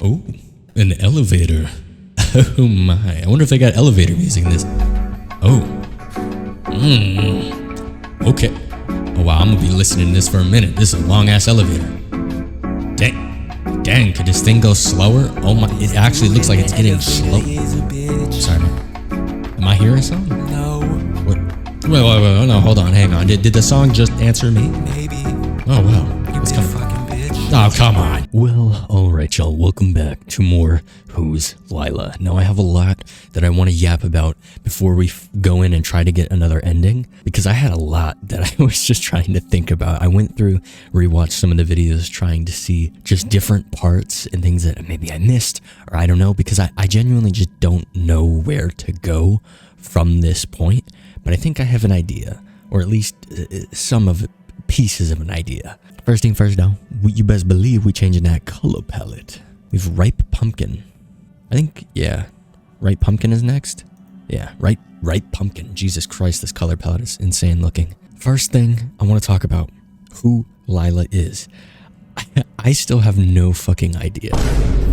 Oh, an elevator. Oh my. I wonder if they got elevator music in this. Oh. Okay. Oh wow, I'm gonna be listening to this for a minute. This is a long ass elevator. Dang, could this thing go slower? Oh my, it actually looks like it's getting slow. Sorry, man. Am I hearing something? No. What? Wait, no, hold on, hang on. Did the song just answer me? Maybe. Oh wow. What's coming? Fucking bitch. Oh, come on. Well, alright y'all, welcome back to more Who's Lila. Now I have a lot that I want to yap about before we go in and try to get another ending, because I had a lot that I was just trying to think about. I went through, rewatched some of the videos trying to see just different parts and things that maybe I missed, or I don't know, because I genuinely just don't know where to go from this point, but I think I have an idea, or at least some of it, pieces of an idea. First thing first though, you best believe we changing that color palette. We've ripe pumpkin. I think, yeah, ripe pumpkin is next. Yeah, ripe pumpkin. Jesus Christ, this color palette is insane looking. First thing I want to talk about, who Lila is. I still have no fucking idea.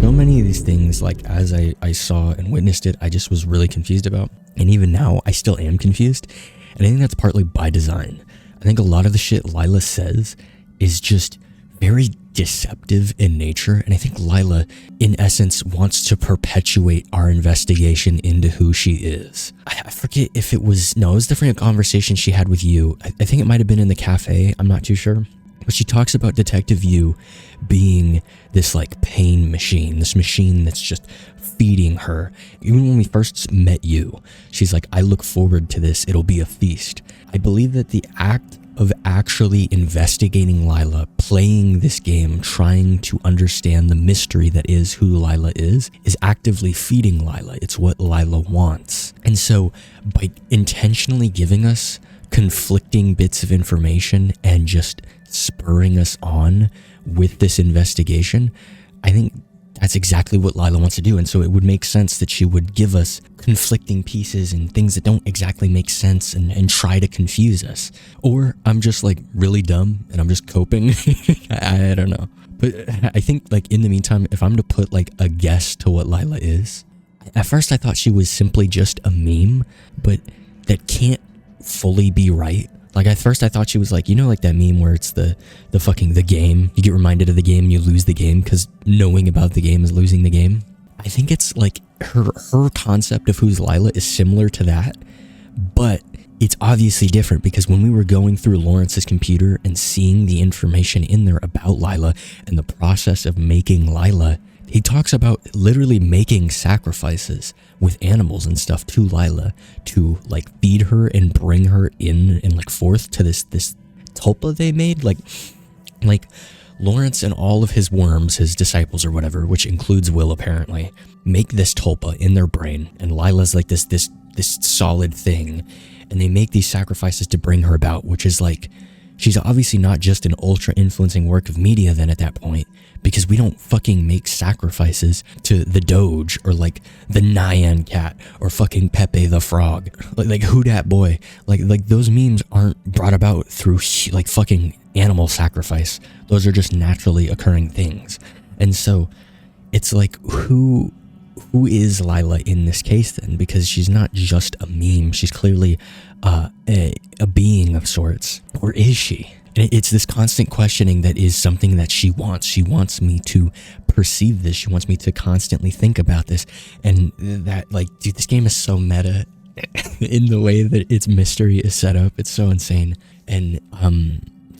So many of these things, like as I saw and witnessed it, I just was really confused about. And even now, I still am confused. And I think that's partly by design. I think a lot of the shit Lila says is just very deceptive in nature, and I think Lila, in essence, wants to perpetuate our investigation into who she is. I forget if it was, no, it was definitely a conversation she had with you. I think it might have been in the cafe, I'm not too sure. But she talks about Detective Yu being this like pain machine, this machine that's just feeding her. Even when we first met you, she's like, I look forward to this, it'll be a feast. I believe that the act of actually investigating Lila, playing this game, trying to understand the mystery that is who Lila is actively feeding Lila. It's what Lila wants. And so by intentionally giving us conflicting bits of information and just spurring us on with this investigation, I think that's exactly what Lila wants to do. And so it would make sense that she would give us conflicting pieces and things that don't exactly make sense and try to confuse us. Or I'm just like really dumb and I'm just coping. I don't know. But I think like in the meantime, if I'm to put like a guess to what Lila is, at first I thought she was simply just a meme, but that can't fully be right. Like at first I thought she was like, you know, like that meme where it's the game. You get reminded of the game, you lose the game because knowing about the game is losing the game. I think it's like her concept of who's Lila is similar to that, but it's obviously different because when we were going through Lawrence's computer and seeing the information in there about Lila and the process of making Lila, he talks about literally making sacrifices with animals and stuff to Lila to like feed her and bring her in and like forth to this tulpa they made. Like Lawrence and all of his worms, his disciples or whatever, which includes Will apparently, make this tulpa in their brain, and Lila's like this solid thing, and they make these sacrifices to bring her about, which is like, she's obviously not just an ultra influencing work of media then at that point, because we don't fucking make sacrifices to the Doge or like the Nyan cat or fucking Pepe the Frog, like who dat boy, like those memes aren't brought about through like fucking animal sacrifice. Those are just naturally occurring things. And so it's like, who is Lila in this case then? Because she's not just a meme, she's clearly a being of sorts. Or is she? And it's this constant questioning that is something that she wants. She wants me to perceive this. She wants me to constantly think about this. And that, like, dude, this game is so meta in the way that its mystery is set up. It's so insane. And,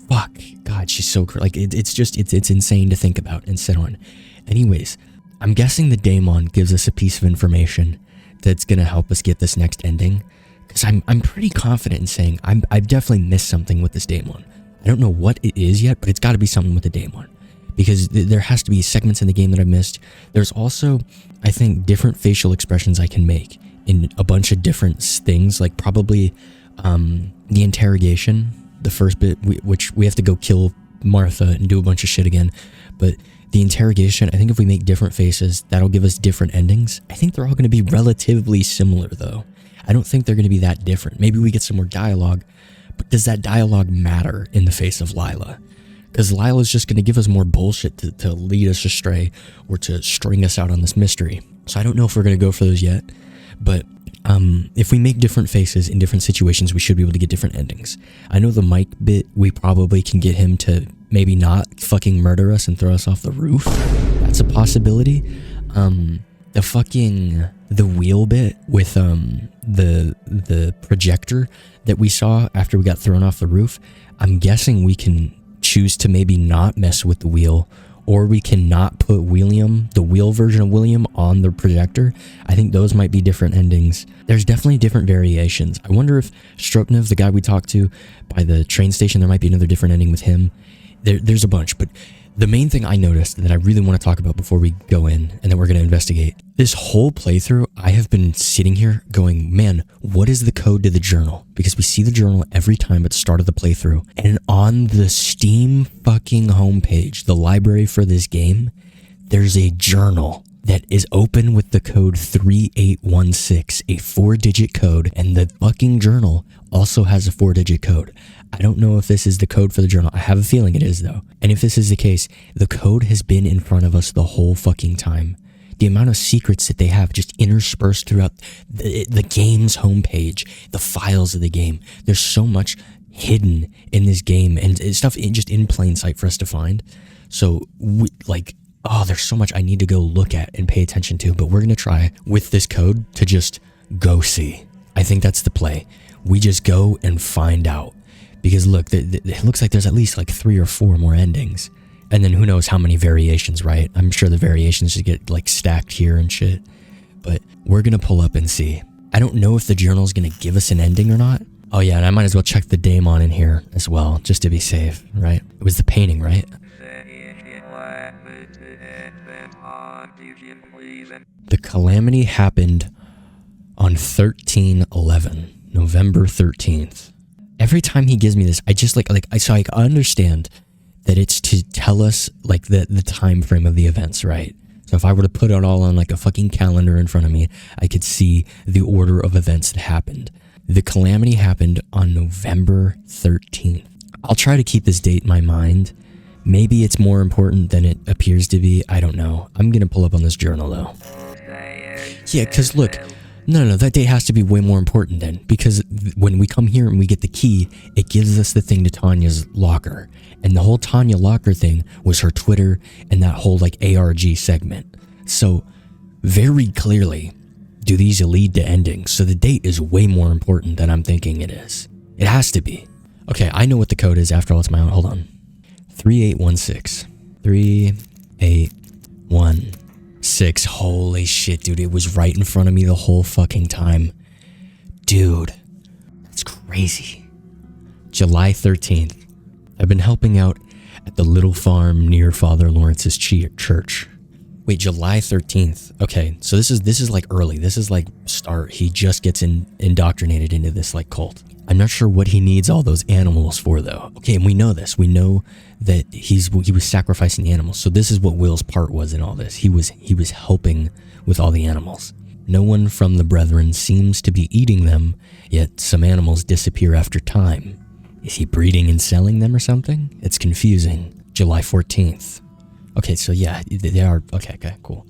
fuck, God, she's so, like, it's insane to think about and sit on. Anyways, I'm guessing the daemon gives us a piece of information that's going to help us get this next ending. Because I'm pretty confident in saying I've definitely missed something with this daemon. I don't know what it is yet, but it's got to be something with the daemon. Because there has to be segments in the game that I've missed. There's also, I think, different facial expressions I can make in a bunch of different things. Like probably the interrogation, the first bit, which we have to go kill Martha and do a bunch of shit again. But the interrogation, I think if we make different faces, that'll give us different endings. I think they're all going to be relatively similar, though. I don't think they're going to be that different. Maybe we get some more dialogue, but does that dialogue matter in the face of Lila? because Lila's just going to give us more bullshit to lead us astray or to string us out on this mystery. So I don't know if we're going to go for those yet, but if we make different faces in different situations, we should be able to get different endings. I know the Mike bit, we probably can get him to maybe not fucking murder us and throw us off the roof. That's a possibility. The wheel bit with the projector that we saw after we got thrown off the roof, I'm guessing we can choose to maybe not mess with the wheel, or we cannot put William, the wheel version of William, on the projector. I think those might be different endings. There's definitely different variations. I wonder if Strupnev, the guy we talked to by the train station, there might be another different ending with him. There's a bunch, but the main thing I noticed that I really want to talk about before we go in and then we're going to investigate, this whole playthrough, I have been sitting here going, man, what is the code to the journal? Because we see the journal every time at the start of the playthrough. And on the Steam fucking homepage, the library for this game, there's a journal that is open with the code 3816, a 4-digit code, and the fucking journal also has a 4-digit code. I don't know if this is the code for the journal. I have a feeling it is, though. And if this is the case, the code has been in front of us the whole fucking time. The amount of secrets that they have just interspersed throughout the game's homepage, the files of the game. There's so much hidden in this game and stuff just in plain sight for us to find. So, there's so much I need to go look at and pay attention to, but we're going to try with this code to just go see. I think that's the play. We just go and find out. Because look, it looks like there's at least like 3 or 4 more endings. And then who knows how many variations, right? I'm sure the variations just get like stacked here and shit. But we're going to pull up and see. I don't know if the journal's going to give us an ending or not. Oh yeah, and I might as well check the daemon in here as well, just to be safe, right? It was the painting, right? The calamity happened on 13/11, November 13th. Every time he gives me this, I just I understand that it's to tell us like the time frame of the events, right? So if I were to put it all on like a fucking calendar in front of me, I could see the order of events that happened. The calamity happened on November 13th. I'll try to keep this date in my mind. Maybe it's more important than it appears to be. I don't know. I'm going to pull up on this journal though. Yeah, because look, no, that date has to be way more important then, because when we come here and we get the key, it gives us the thing to Tanya's locker. And the whole Tanya locker thing was her Twitter and that whole like ARG segment. So very clearly, do these lead to endings? So the date is way more important than I'm thinking it is. It has to be. Okay, I know what the code is after all. It's my own. Hold on. 3816. 3816. Holy shit, dude. It was right in front of me the whole fucking time. Dude, that's crazy. July 13th. I've been helping out at the little farm near Father Lawrence's church. Wait, July 13th. Okay, so this is like early. This is like start. He just gets indoctrinated into this like cult. I'm not sure what he needs all those animals for though. Okay, and we know this. We know that he was sacrificing the animals. So this is what Will's part was in all this. He was helping with all the animals. No one from the brethren seems to be eating them, yet some animals disappear after time. Is he breeding and selling them or something? It's confusing. July 14th. Okay, so yeah, they are. Okay, cool.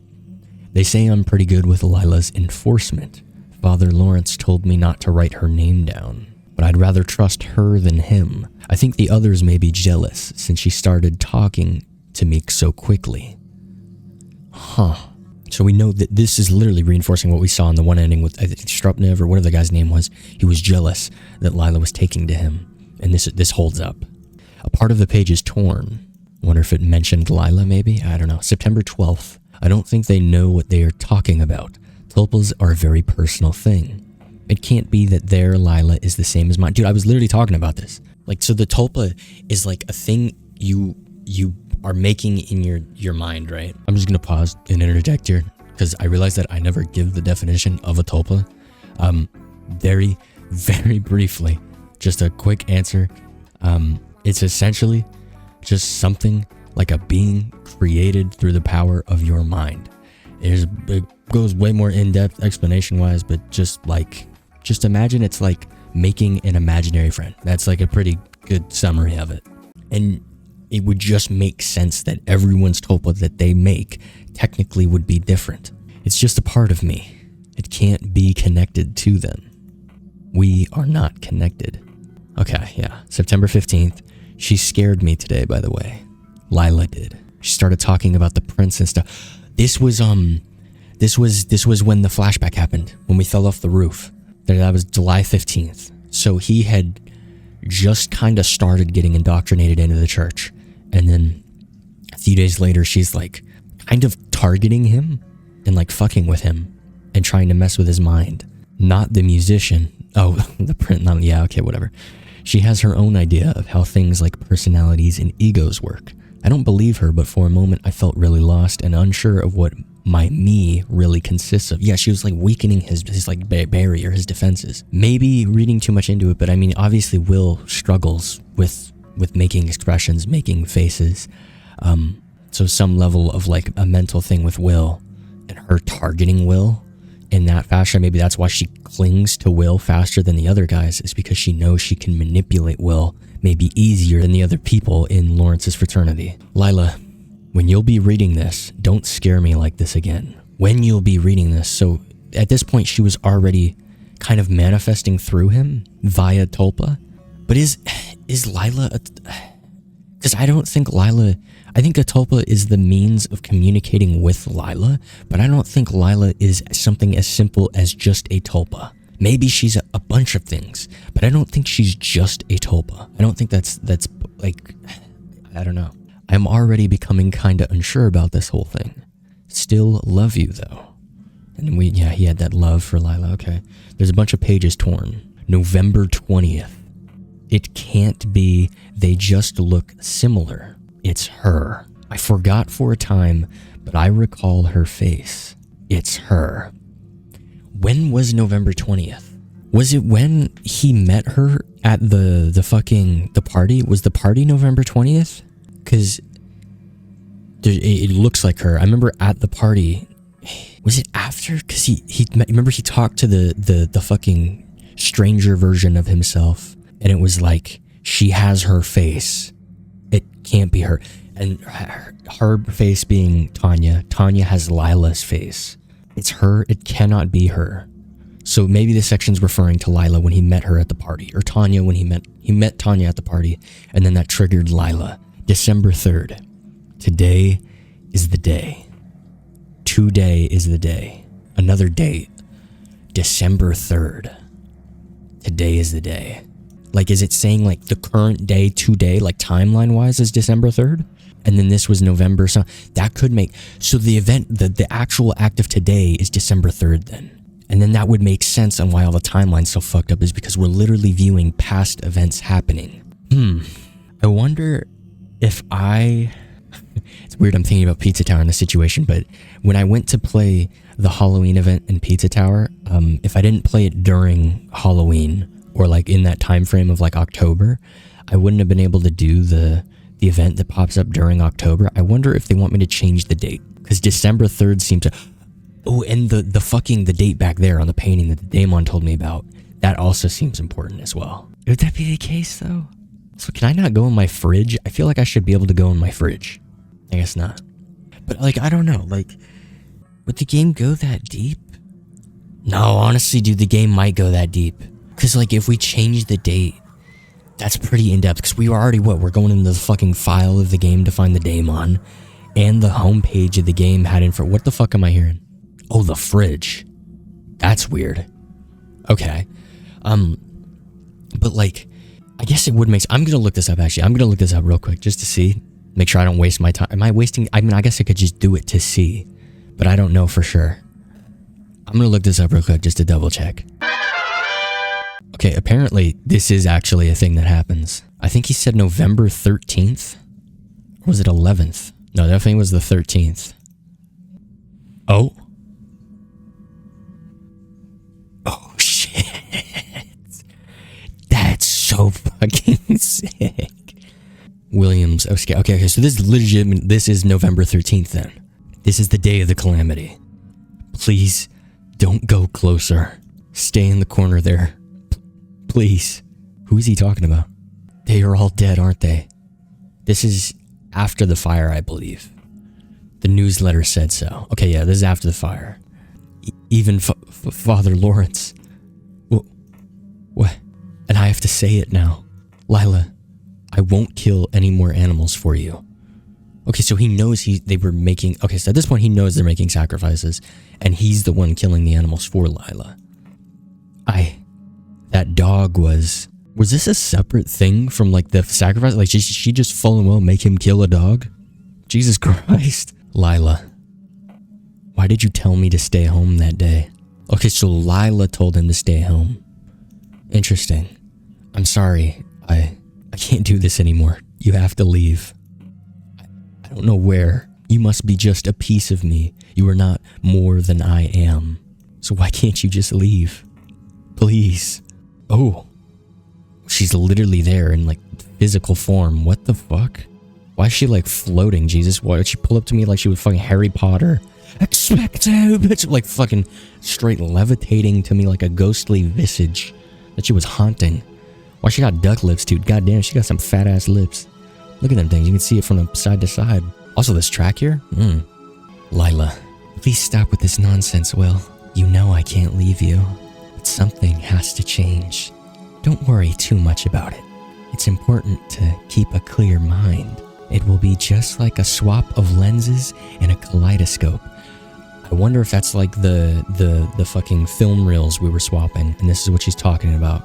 They say I'm pretty good with Lila's enforcement. Father Lawrence told me not to write her name down, but I'd rather trust her than him. I think the others may be jealous since she started talking to me so quickly. Huh. So we know that this is literally reinforcing what we saw in the one ending with Strupnev or whatever the guy's name was. He was jealous that Lila was taking to him, and this holds up. A part of the page is torn. Wonder if it mentioned Lila maybe? I don't know. September 12th. I don't think they know what they are talking about. Tulpas are a very personal thing. It can't be that their Lila is the same as mine. Dude, I was literally talking about this. Like, so the tulpa is like a thing you are making in your mind, right? I'm just gonna pause and interject here because I realize that I never give the definition of a tulpa. Very, very briefly, just a quick answer. It's essentially just something like a being created through the power of your mind. It goes way more in-depth explanation-wise, but just imagine it's like making an imaginary friend. That's like a pretty good summary of it. And it would just make sense that everyone's tulpa that they make technically would be different. It's just a part of me. It can't be connected to them. We are not connected. Okay, yeah. September 15th. She scared me today, by the way. LILA did. She started talking about the prince and stuff. This was when the flashback happened, when we fell off the roof. That was July 15th. So he had just kind of started getting indoctrinated into the church. And then a few days later, she's like kind of targeting him and like fucking with him and trying to mess with his mind. Not the musician. Oh, the print. Yeah, okay, whatever. She has her own idea of how things like personalities and egos work. I don't believe her, but for a moment I felt really lost and unsure of what my me really consists of. Yeah, she was like weakening his like barrier, his defenses. Maybe reading too much into it, but I mean, obviously Will struggles with making expressions, making faces. So some level of like a mental thing with Will and her targeting Will in that fashion. Maybe that's why she clings to Will faster than the other guys, is because she knows she can manipulate Will maybe easier than the other people in Lawrence's fraternity. LILA, when you'll be reading this, don't scare me like this again. When you'll be reading this. So at this point, she was already kind of manifesting through him via Tulpa. But is LILA, because I don't think LILA, I think a Tulpa is the means of communicating with LILA, but I don't think LILA is something as simple as just a Tulpa. Maybe she's a bunch of things, but I don't think she's just a Tulpa. I don't think that's like, I don't know. I'm already becoming kind of unsure about this whole thing. Still love you though. And he had that love for LILA. Okay. There's a bunch of pages torn. November 20th. It can't be, they just look similar. It's her. I forgot for a time, but I recall her face. It's her. When was November 20th? Was it when he met her at the party? Was the party November 20th? Because it looks like her. I remember at the party. Was it after? Because he remember he talked to the fucking stranger version of himself, and it was like, she has her face. It can't be her. And her face being Tanya. Tanya has LILA's face. It's her. It cannot be her. So maybe this section's referring to LILA when he met her at the party, or Tanya when he met Tanya at the party, and then that triggered LILA. December 3rd. Today is the day. Today is the day. Another date. December 3rd. Today is the day. Like, is it saying like the current day today, like timeline wise, is December 3rd? And then this was November, so that could make, so the event, the actual act of today is December 3rd then. And then that would make sense on why all the timeline's so fucked up, is because we're literally viewing past events happening. I wonder if it's weird I'm thinking about Pizza Tower in this situation, but when I went to play the Halloween event in Pizza Tower, if I didn't play it during Halloween, or like in that time frame of like October, I wouldn't have been able to do the event that pops up during October. I wonder if they want me to change the date, because December 3rd seemed to, oh, and the date back there on the painting that the Daemon told me about, that also seems important as well. Would that be the case though? So can I not go in my fridge? I feel like I should be able to go in my fridge. I guess not. But like, I don't know, like, would the game go that deep? No, honestly, dude, the game might go that deep. Because like, if we change the date, that's pretty in-depth, because we were already, we're going into the fucking file of the game to find the Daemon, and the homepage of the game had info. What the fuck am I hearing? Oh, the fridge. That's weird. Okay. But like, I guess it would make sense. I'm gonna look this up actually. I'm gonna look this up real quick just to see. Make sure I don't waste my time. Am I wasting? I mean, I guess I could just do it to see, but I don't know for sure. I'm gonna look this up real quick just to double check. Okay, apparently this is actually a thing that happens. I think he said November 13th. Or was it 11th? No, that thing was the 13th. Oh. Oh, shit. That's so fucking sick. Williams. Okay, so this is legitimate. This is November 13th then. This is the day of the calamity. Please don't go closer. Stay in the corner there. Please. Who is he talking about? They are all dead, aren't they? This is after the fire, I believe. The newsletter said so. Okay, yeah, this is after the fire. Even Father Lawrence. What? And I have to say it now. Lila, I won't kill any more animals for you. Okay, so he knows they were making... Okay, so at this point, he knows they're making sacrifices, and he's the one killing the animals for Lila. That dog was... Was this a separate thing from, like, the sacrifice? Like, she just full and well make him kill a dog? Jesus Christ. Lila, why did you tell me to stay home that day? Okay, so Lila told him to stay home. Interesting. I'm sorry. I can't do this anymore. You have to leave. I don't know where. You must be just a piece of me. You are not more than I am. So why can't you just leave? Please. Oh. She's literally there in, like, physical form. What the fuck? Why is she, like, floating, Jesus? Why did she pull up to me like she was fucking Harry Potter? Expecto, bitch! Like, fucking straight levitating to me like a ghostly visage that she was haunting. Why she got duck lips, dude? Goddamn, she got some fat-ass lips. Look at them things. You can see it from the side to side. Also, this track here? Lila, please stop with this nonsense, Will. You know I can't leave you. But something has to change. Don't worry too much about it. It's important to keep a clear mind. It will be just like a swap of lenses and a kaleidoscope. I wonder if that's like the fucking film reels we were swapping, and this is what she's talking about.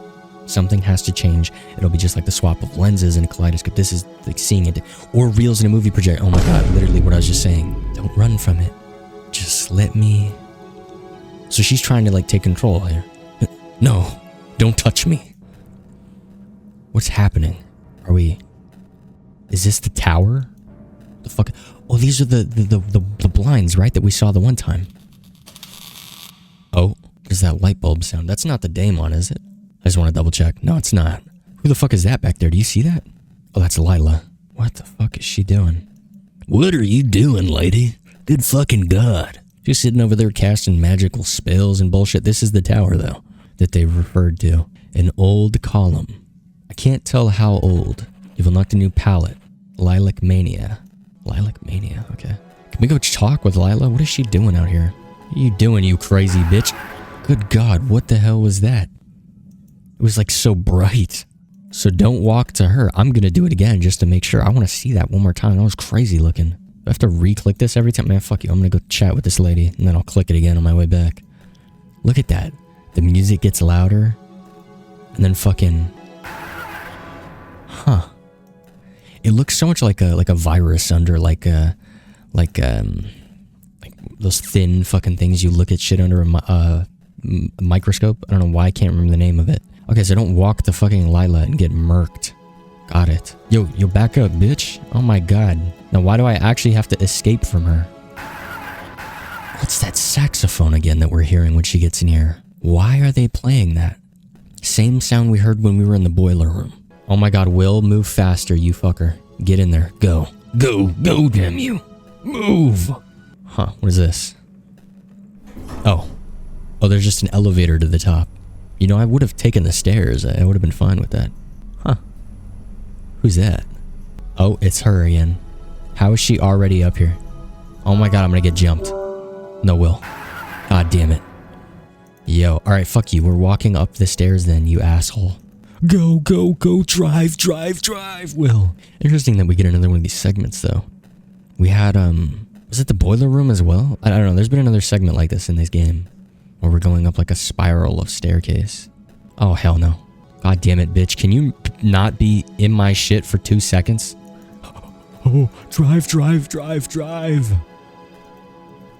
Something has to change. It'll be just like the swap of lenses and a kaleidoscope. This is like seeing it, or reels in a movie projector. Oh my god, literally what I was just saying. Don't run from it. Just let me... So she's trying to, like, take control here. No, don't touch me. What's happening? Are we... Is this the tower? The fuck... Oh, these are the blinds, right? That we saw the one time. Oh, there's that light bulb sound. That's not the daemon, is it? I just want to double check. No, it's not. Who the fuck is that back there? Do you see that? Oh, that's Lila. What the fuck is she doing? What are you doing, lady? Good fucking god. She's sitting over there casting magical spells and bullshit. This is the tower, though, that they referred to. An old column. I can't tell how old. You've unlocked a new palette. Lilac Mania. Lilac Mania, okay. Can we go talk with Lila? What is she doing out here? What are you doing, you crazy bitch? Good god, what the hell was that? It was like so bright. So don't walk to her. I'm gonna do it again just to make sure. I want to see that one more time. That was crazy looking. Do I have to re-click this every time? Man, fuck you. I'm gonna go chat with this lady and then I'll click it again on my way back. Look at that. The music gets louder. And then fucking... Huh. It looks so much like a virus under like those thin fucking things you look at shit under a microscope. I don't know why I can't remember the name of it. Okay, so don't walk to fucking Lila and get murked. Got it. Yo, back up, bitch. Oh my god. Now why do I actually have to escape from her? What's that saxophone again that we're hearing when she gets in here? Why are they playing that? Same sound we heard when we were in the boiler room. Oh my god, Will, move faster, you fucker. Get in there. Go. Go, damn you. Move. Huh, what is this? Oh, there's just an elevator to the top. You know, I would have taken the stairs. I would have been fine with that. Huh. Who's that? Oh, it's her again. How is she already up here? Oh my god, I'm gonna get jumped. No, Will. God damn it. Yo, alright, fuck you. We're walking up the stairs then, you asshole. Go, drive, Will. Interesting that we get another one of these segments, though. We had, was it the boiler room as well? I don't know, there's been another segment like this in this game. Where we're going up like a spiral of staircase. Oh, hell no. God damn it, bitch. Can you not be in my shit for 2 seconds? Oh, drive.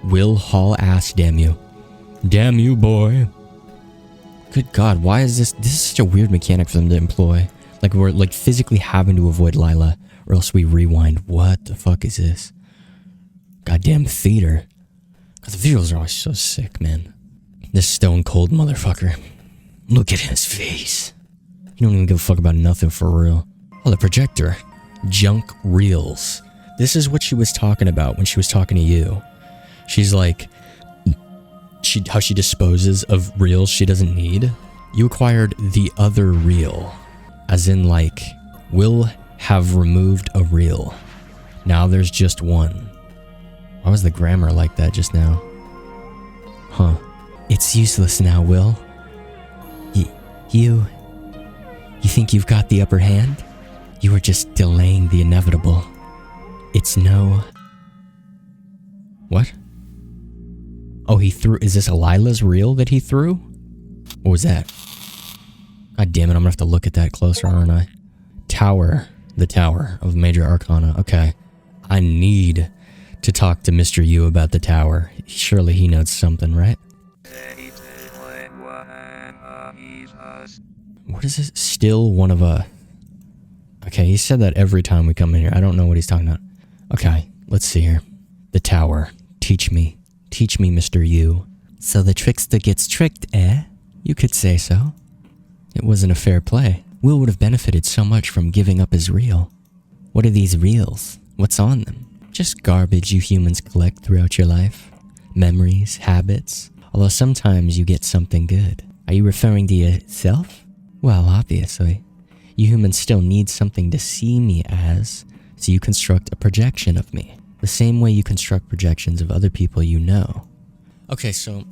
Will haul ass, damn you. Damn you, boy. Good god, why is this... This is such a weird mechanic for them to employ. Like, we're, like, physically having to avoid Lila, or else we rewind. What the fuck is this? Goddamn theater. God, the visuals are always so sick, man. This stone cold motherfucker. Look at his face. You don't even give a fuck about nothing for real. Oh, the projector. Junk reels. This is what she was talking about when she was talking to you. She's like... how she disposes of reels she doesn't need. You acquired the other reel. As in, like, Will have removed a reel. Now there's just one. Why was the grammar like that just now? Huh. It's useless now, Will. You think you've got the upper hand? You are just delaying the inevitable. It's no... What? Oh, he threw... Is this a LILA's reel that he threw? What was that? God damn it, I'm gonna have to look at that closer, aren't I? Tower. The Tower of Major Arcana. Okay. I need to talk to Mr. Yu about the tower. Surely he knows something, right? What is this? Still one of a... Okay, he said that every time we come in here. I don't know what he's talking about. Okay, let's see here. The tower. Teach me. Teach me, Mr. Yu. So the trickster gets tricked, eh? You could say so. It wasn't a fair play. Will would have benefited so much from giving up his reel. What are these reels? What's on them? Just garbage you humans collect throughout your life. Memories, habits. Although sometimes you get something good. Are you referring to yourself? Well, obviously. You humans still need something to see me as, so you construct a projection of me. The same way you construct projections of other people you know. Okay, so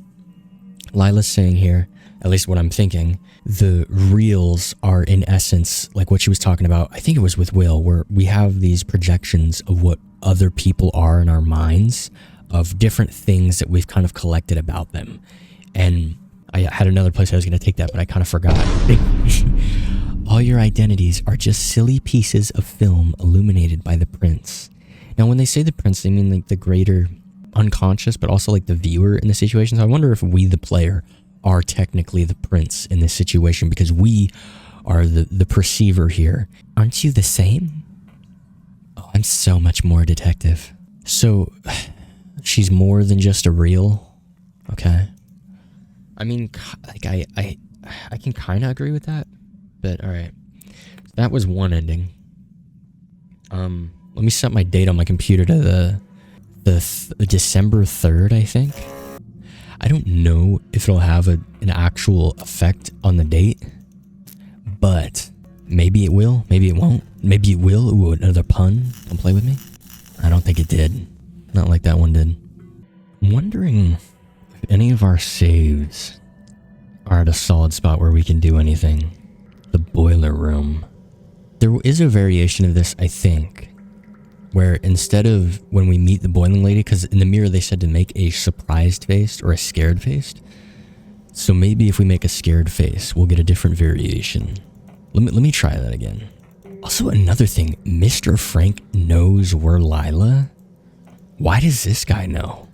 LILA's saying here, at least what I'm thinking, the reels are in essence like what she was talking about. I think it was with Will, where we have these projections of what other people are in our minds, of different things that we've kind of collected about them. And I had another place I was going to take that, but I kind of forgot. All your identities are just silly pieces of film illuminated by the prince. Now, when they say the prince, they mean like the greater unconscious, but also like the viewer in the situation. So I wonder if we, the player, are technically the prince in this situation, because we are the perceiver here. Aren't you the same? Oh, I'm so much more detective. So she's more than just a reel. Okay. I mean, like I can kind of agree with that, but all right. That was one ending. Let me set my date on my computer to the December 3rd, I think. I don't know if it'll have an actual effect on the date, but maybe it will, maybe it won't. Maybe it will. Ooh, another pun. Don't play with me. I don't think it did. Not like that one did. I'm wondering if any of our saves are at a solid spot where we can do anything. The boiler room. There is a variation of this, I think, where instead of when we meet the boiling lady, because in the mirror they said to make a surprised face or a scared face. So maybe if we make a scared face, we'll get a different variation. Let me try that again. Also, another thing, Mr. Frank knows we're LILA. Why does this guy know?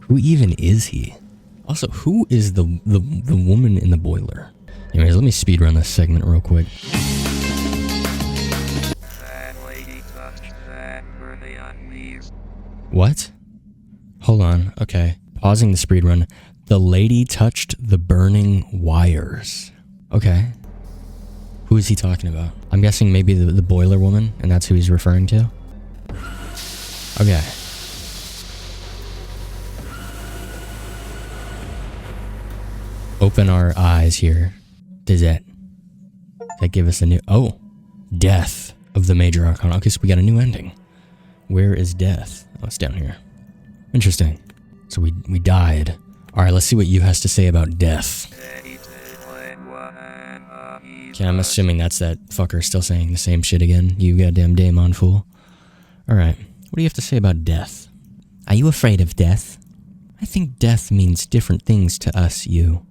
Who even is he? Also, who is the woman in the boiler? Anyways, let me speedrun this segment real quick. What? Hold on. Okay. Pausing the speedrun. The lady touched the burning wires. Okay. Who is he talking about? I'm guessing maybe the boiler woman, and that's who he's referring to. Okay. Open our eyes here. Does that give us a new... Oh! Death of the Major Arcana. Okay, so we got a new ending. Where is death? Oh, it's down here. Interesting. So we died. Alright, let's see what Yu has to say about death. Okay, I'm assuming that's that fucker still saying the same shit again. You goddamn daemon fool. Alright, what do you have to say about death? Are you afraid of death? I think death means different things to us, Yu.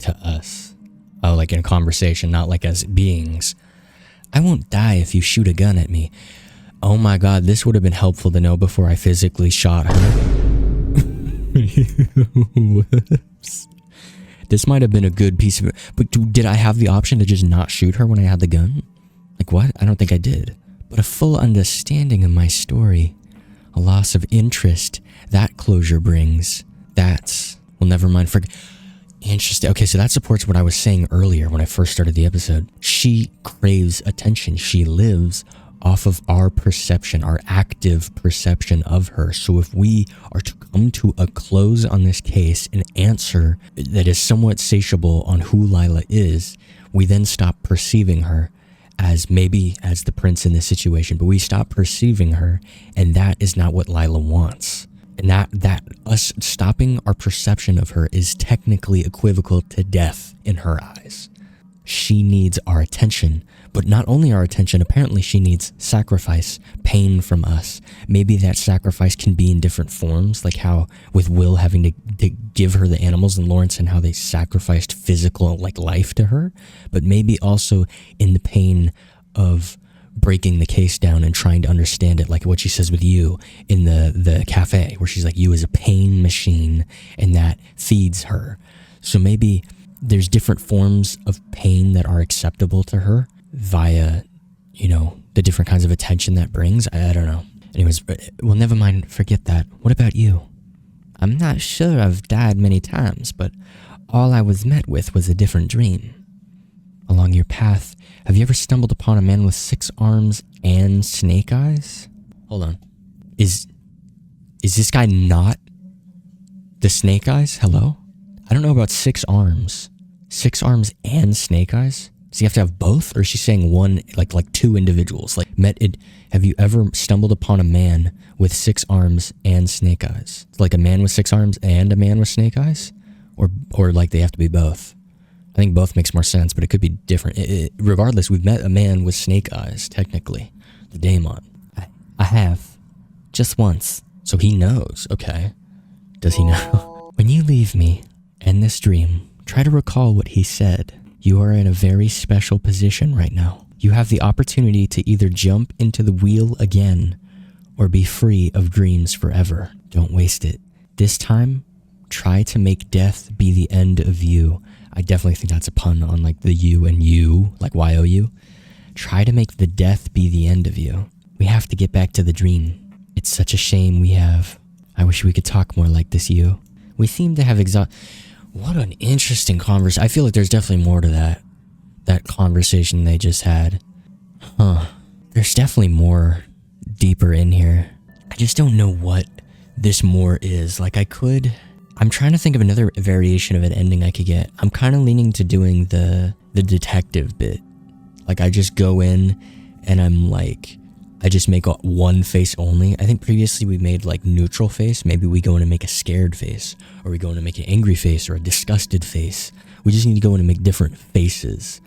To us. Oh, like in a conversation, not like as beings. I won't die if you shoot a gun at me. Oh my god, this would have been helpful to know before I physically shot her. Whoops. This might have been a good piece of... But did I have the option to just not shoot her when I had the gun? Like what? I don't think I did. But a full understanding of my story. A loss of interest. That closure brings. That's... Well, never mind. Interesting. Okay, so that supports what I was saying earlier when I first started the episode. She craves attention. She lives off of our perception, our active perception of her. So if we are to come to a close on this case, an answer that is somewhat satiable on who LILA is, we then stop perceiving her as maybe as the prince in this situation, but we stop perceiving her, and that is not what LILA wants. And that us stopping our perception of her is technically equivocal to death in her eyes. She needs our attention, but not only our attention, apparently she needs sacrifice, pain from us. Maybe that sacrifice can be in different forms, like how with Will having to give her the animals and Lawrence and how they sacrificed physical like life to her, but maybe also in the pain of breaking the case down and trying to understand it, like what she says with you in the cafe, where she's like, you is a pain machine, and that feeds her. So maybe there's different forms of pain that are acceptable to her via, you know, the different kinds of attention that brings. I don't know. Anyways, well, never mind. Forget that. What about you? I'm not sure. I've died many times, but all I was met with was a different dream. Along your path, have you ever stumbled upon a man with 6 arms and snake eyes? Hold on. Is this guy not the snake eyes? Hello? I don't know about 6 arms. 6 arms and snake eyes? Does he have to have both? Or is she saying one, like 2 individuals? Have you ever stumbled upon a man with 6 arms and snake eyes? Like a man with 6 arms and a man with snake eyes? Or like they have to be both? I think both makes more sense, but it could be different. Regardless, we've met a man with snake eyes, technically. The daemon. I have. Just once. So he knows. Okay. Does he know? When you leave me and this dream, try to recall what he said. You are in a very special position right now. You have the opportunity to either jump into the wheel again or be free of dreams forever. Don't waste it. This time, try to make death be the end of you. I definitely think that's a pun on like the you and you, like Y-O-U. Try to make the death be the end of you. We have to get back to the dream. It's such a shame we have. I wish we could talk more like this, you. We seem to have What an interesting conversation. I feel like there's definitely more to that conversation they just had. Huh. There's definitely more deeper in here. I just don't know what this more is. Like I'm trying to think of another variation of an ending I could get. I'm kind of leaning to doing the detective bit. Like I just go in and I just make one face only. I think previously we made like neutral face. Maybe we go in and make a scared face, or we go in and make an angry face or a disgusted face. We just need to go in and make different faces.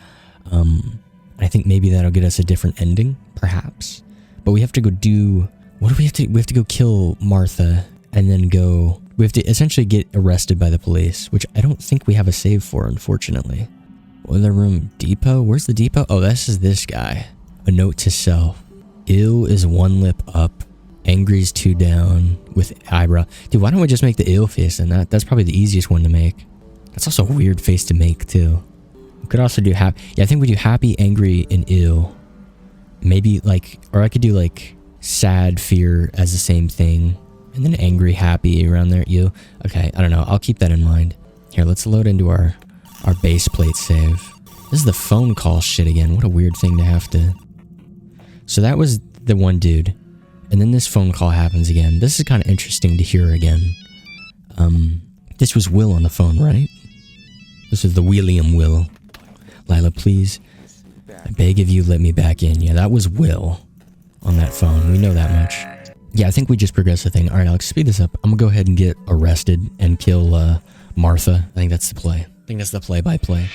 I think maybe that'll get us a different ending, perhaps. But we have to go do, what do we have to, we have to go kill Martha and then we have to essentially get arrested by the police, which I don't think we have a save for, unfortunately. Boiler room depot? Where's the depot? Oh, this is this guy. A note to self. Ill is 1 lip up. Angry's 2 down with eyebrow. Dude, why don't we just make the ill face and that's probably the easiest one to make. That's also a weird face to make too. We could also do happy. Yeah, I think we do happy, angry, and ill. Maybe or I could do sad, fear as the same thing. And then angry, happy around there, you. Okay, I don't know. I'll keep that in mind. Here, let's load into our base plate save. This is the phone call shit again. What a weird thing to have to... So that was the one dude. And then this phone call happens again. This is kind of interesting to hear again. This was Will on the phone, right? This is the William Will. Lila, please. I beg of you, let me back in. Yeah, that was Will on that phone. We know that much. Yeah, I think we just progressed the thing. All right, Alex, speed this up. I'm gonna go ahead and get arrested and kill Martha. I think that's the play. I think that's the play-by-play.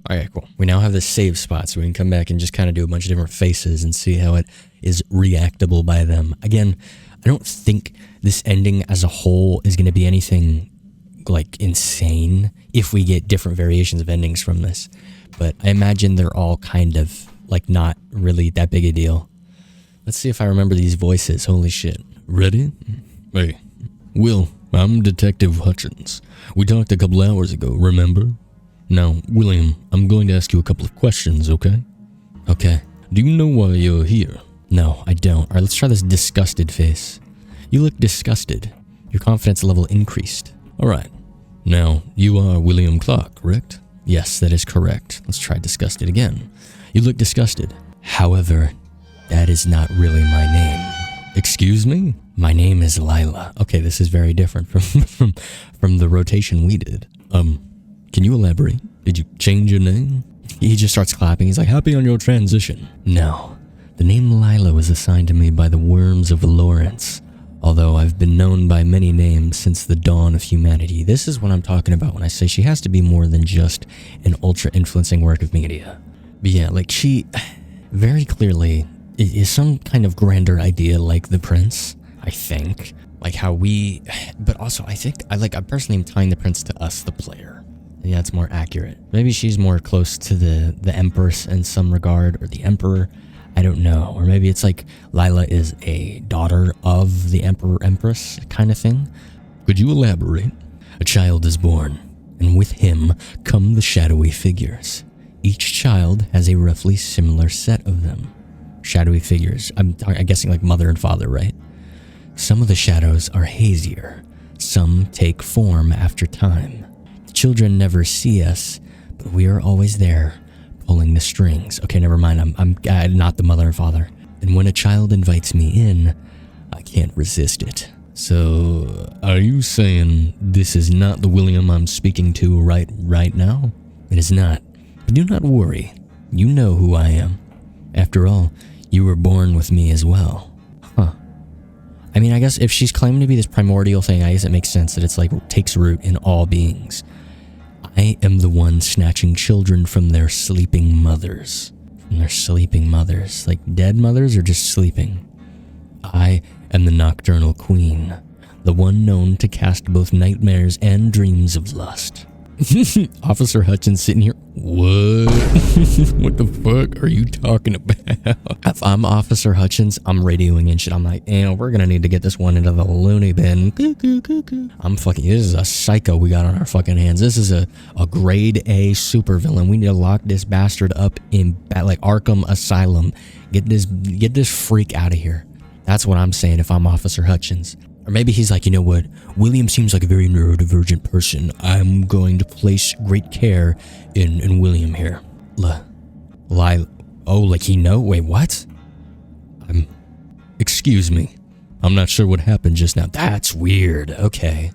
Alright, cool. We now have this save spot, so we can come back and just kind of do a bunch of different faces and see how it is reactable by them. Again, I don't think this ending as a whole is going to be anything, insane if we get different variations of endings from this. But I imagine they're all kind of, not really that big a deal. Let's see if I remember these voices. Holy shit. Ready? Hey, Will, I'm Detective Hutchins. We talked a couple hours ago, remember? Now, William, I'm going to ask you a couple of questions, okay? Okay. Do you know why you're here? No, I don't. Alright, let's try this disgusted face. You look disgusted. Your confidence level increased. Alright. Now, you are William Clark, correct? Yes, that is correct. Let's try disgusted again. You look disgusted. However, That is not really my name. Excuse me? My name is LILA. Okay, this is very different from the rotation we did. Can you elaborate? Did you change your name? He just starts clapping. He's like, happy on your transition. No. The name LILA was assigned to me by the worms of Lawrence, although I've been known by many names since the dawn of humanity. This is what I'm talking about when I say she has to be more than just an ultra-influencing work of media. But yeah, like she very clearly is some kind of grander idea like the prince, I think. Like how we, but also I think, I personally am tying the prince to us, the player. Yeah, it's more accurate. Maybe she's more close to the empress in some regard, or the emperor. I don't know. Or maybe it's like LILA is a daughter of the emperor empress kind of thing. Could you elaborate? A child is born, and with him come the shadowy figures. Each child has a roughly similar set of them. Shadowy figures. I'm guessing like mother and father, right? Some of the shadows are hazier. Some take form after time. Children never see us, but we are always there, pulling the strings. Okay, never mind, I'm not the mother and father. And when a child invites me in, I can't resist it. So, are you saying this is not the William I'm speaking to right now? It is not. But do not worry, you know who I am. After all, you were born with me as well. Huh. I mean, I guess if she's claiming to be this primordial thing, I guess it makes sense that it's like takes root in all beings. I am the one snatching children from their sleeping mothers. From their sleeping mothers. Like dead mothers or just sleeping? I am the nocturnal queen. The one known to cast both nightmares and dreams of lust. Officer Hutchins sitting here. What? What the fuck are you talking about? If I'm Officer Hutchins, I'm radioing and shit. I'm like, we're gonna need to get this one into the loony bin. I'm fucking, this is a psycho we got on our fucking hands. This is a grade A supervillain. We need to lock this bastard up in like Arkham Asylum. Get this freak out of here. That's what I'm saying if I'm Officer Hutchins. Or maybe he's like, you know what? William seems like a very neurodivergent person. I'm going to place great care in William here. Lila. Oh, like he know? Wait, what? Excuse me. I'm not sure what happened just now. That's weird. Okay.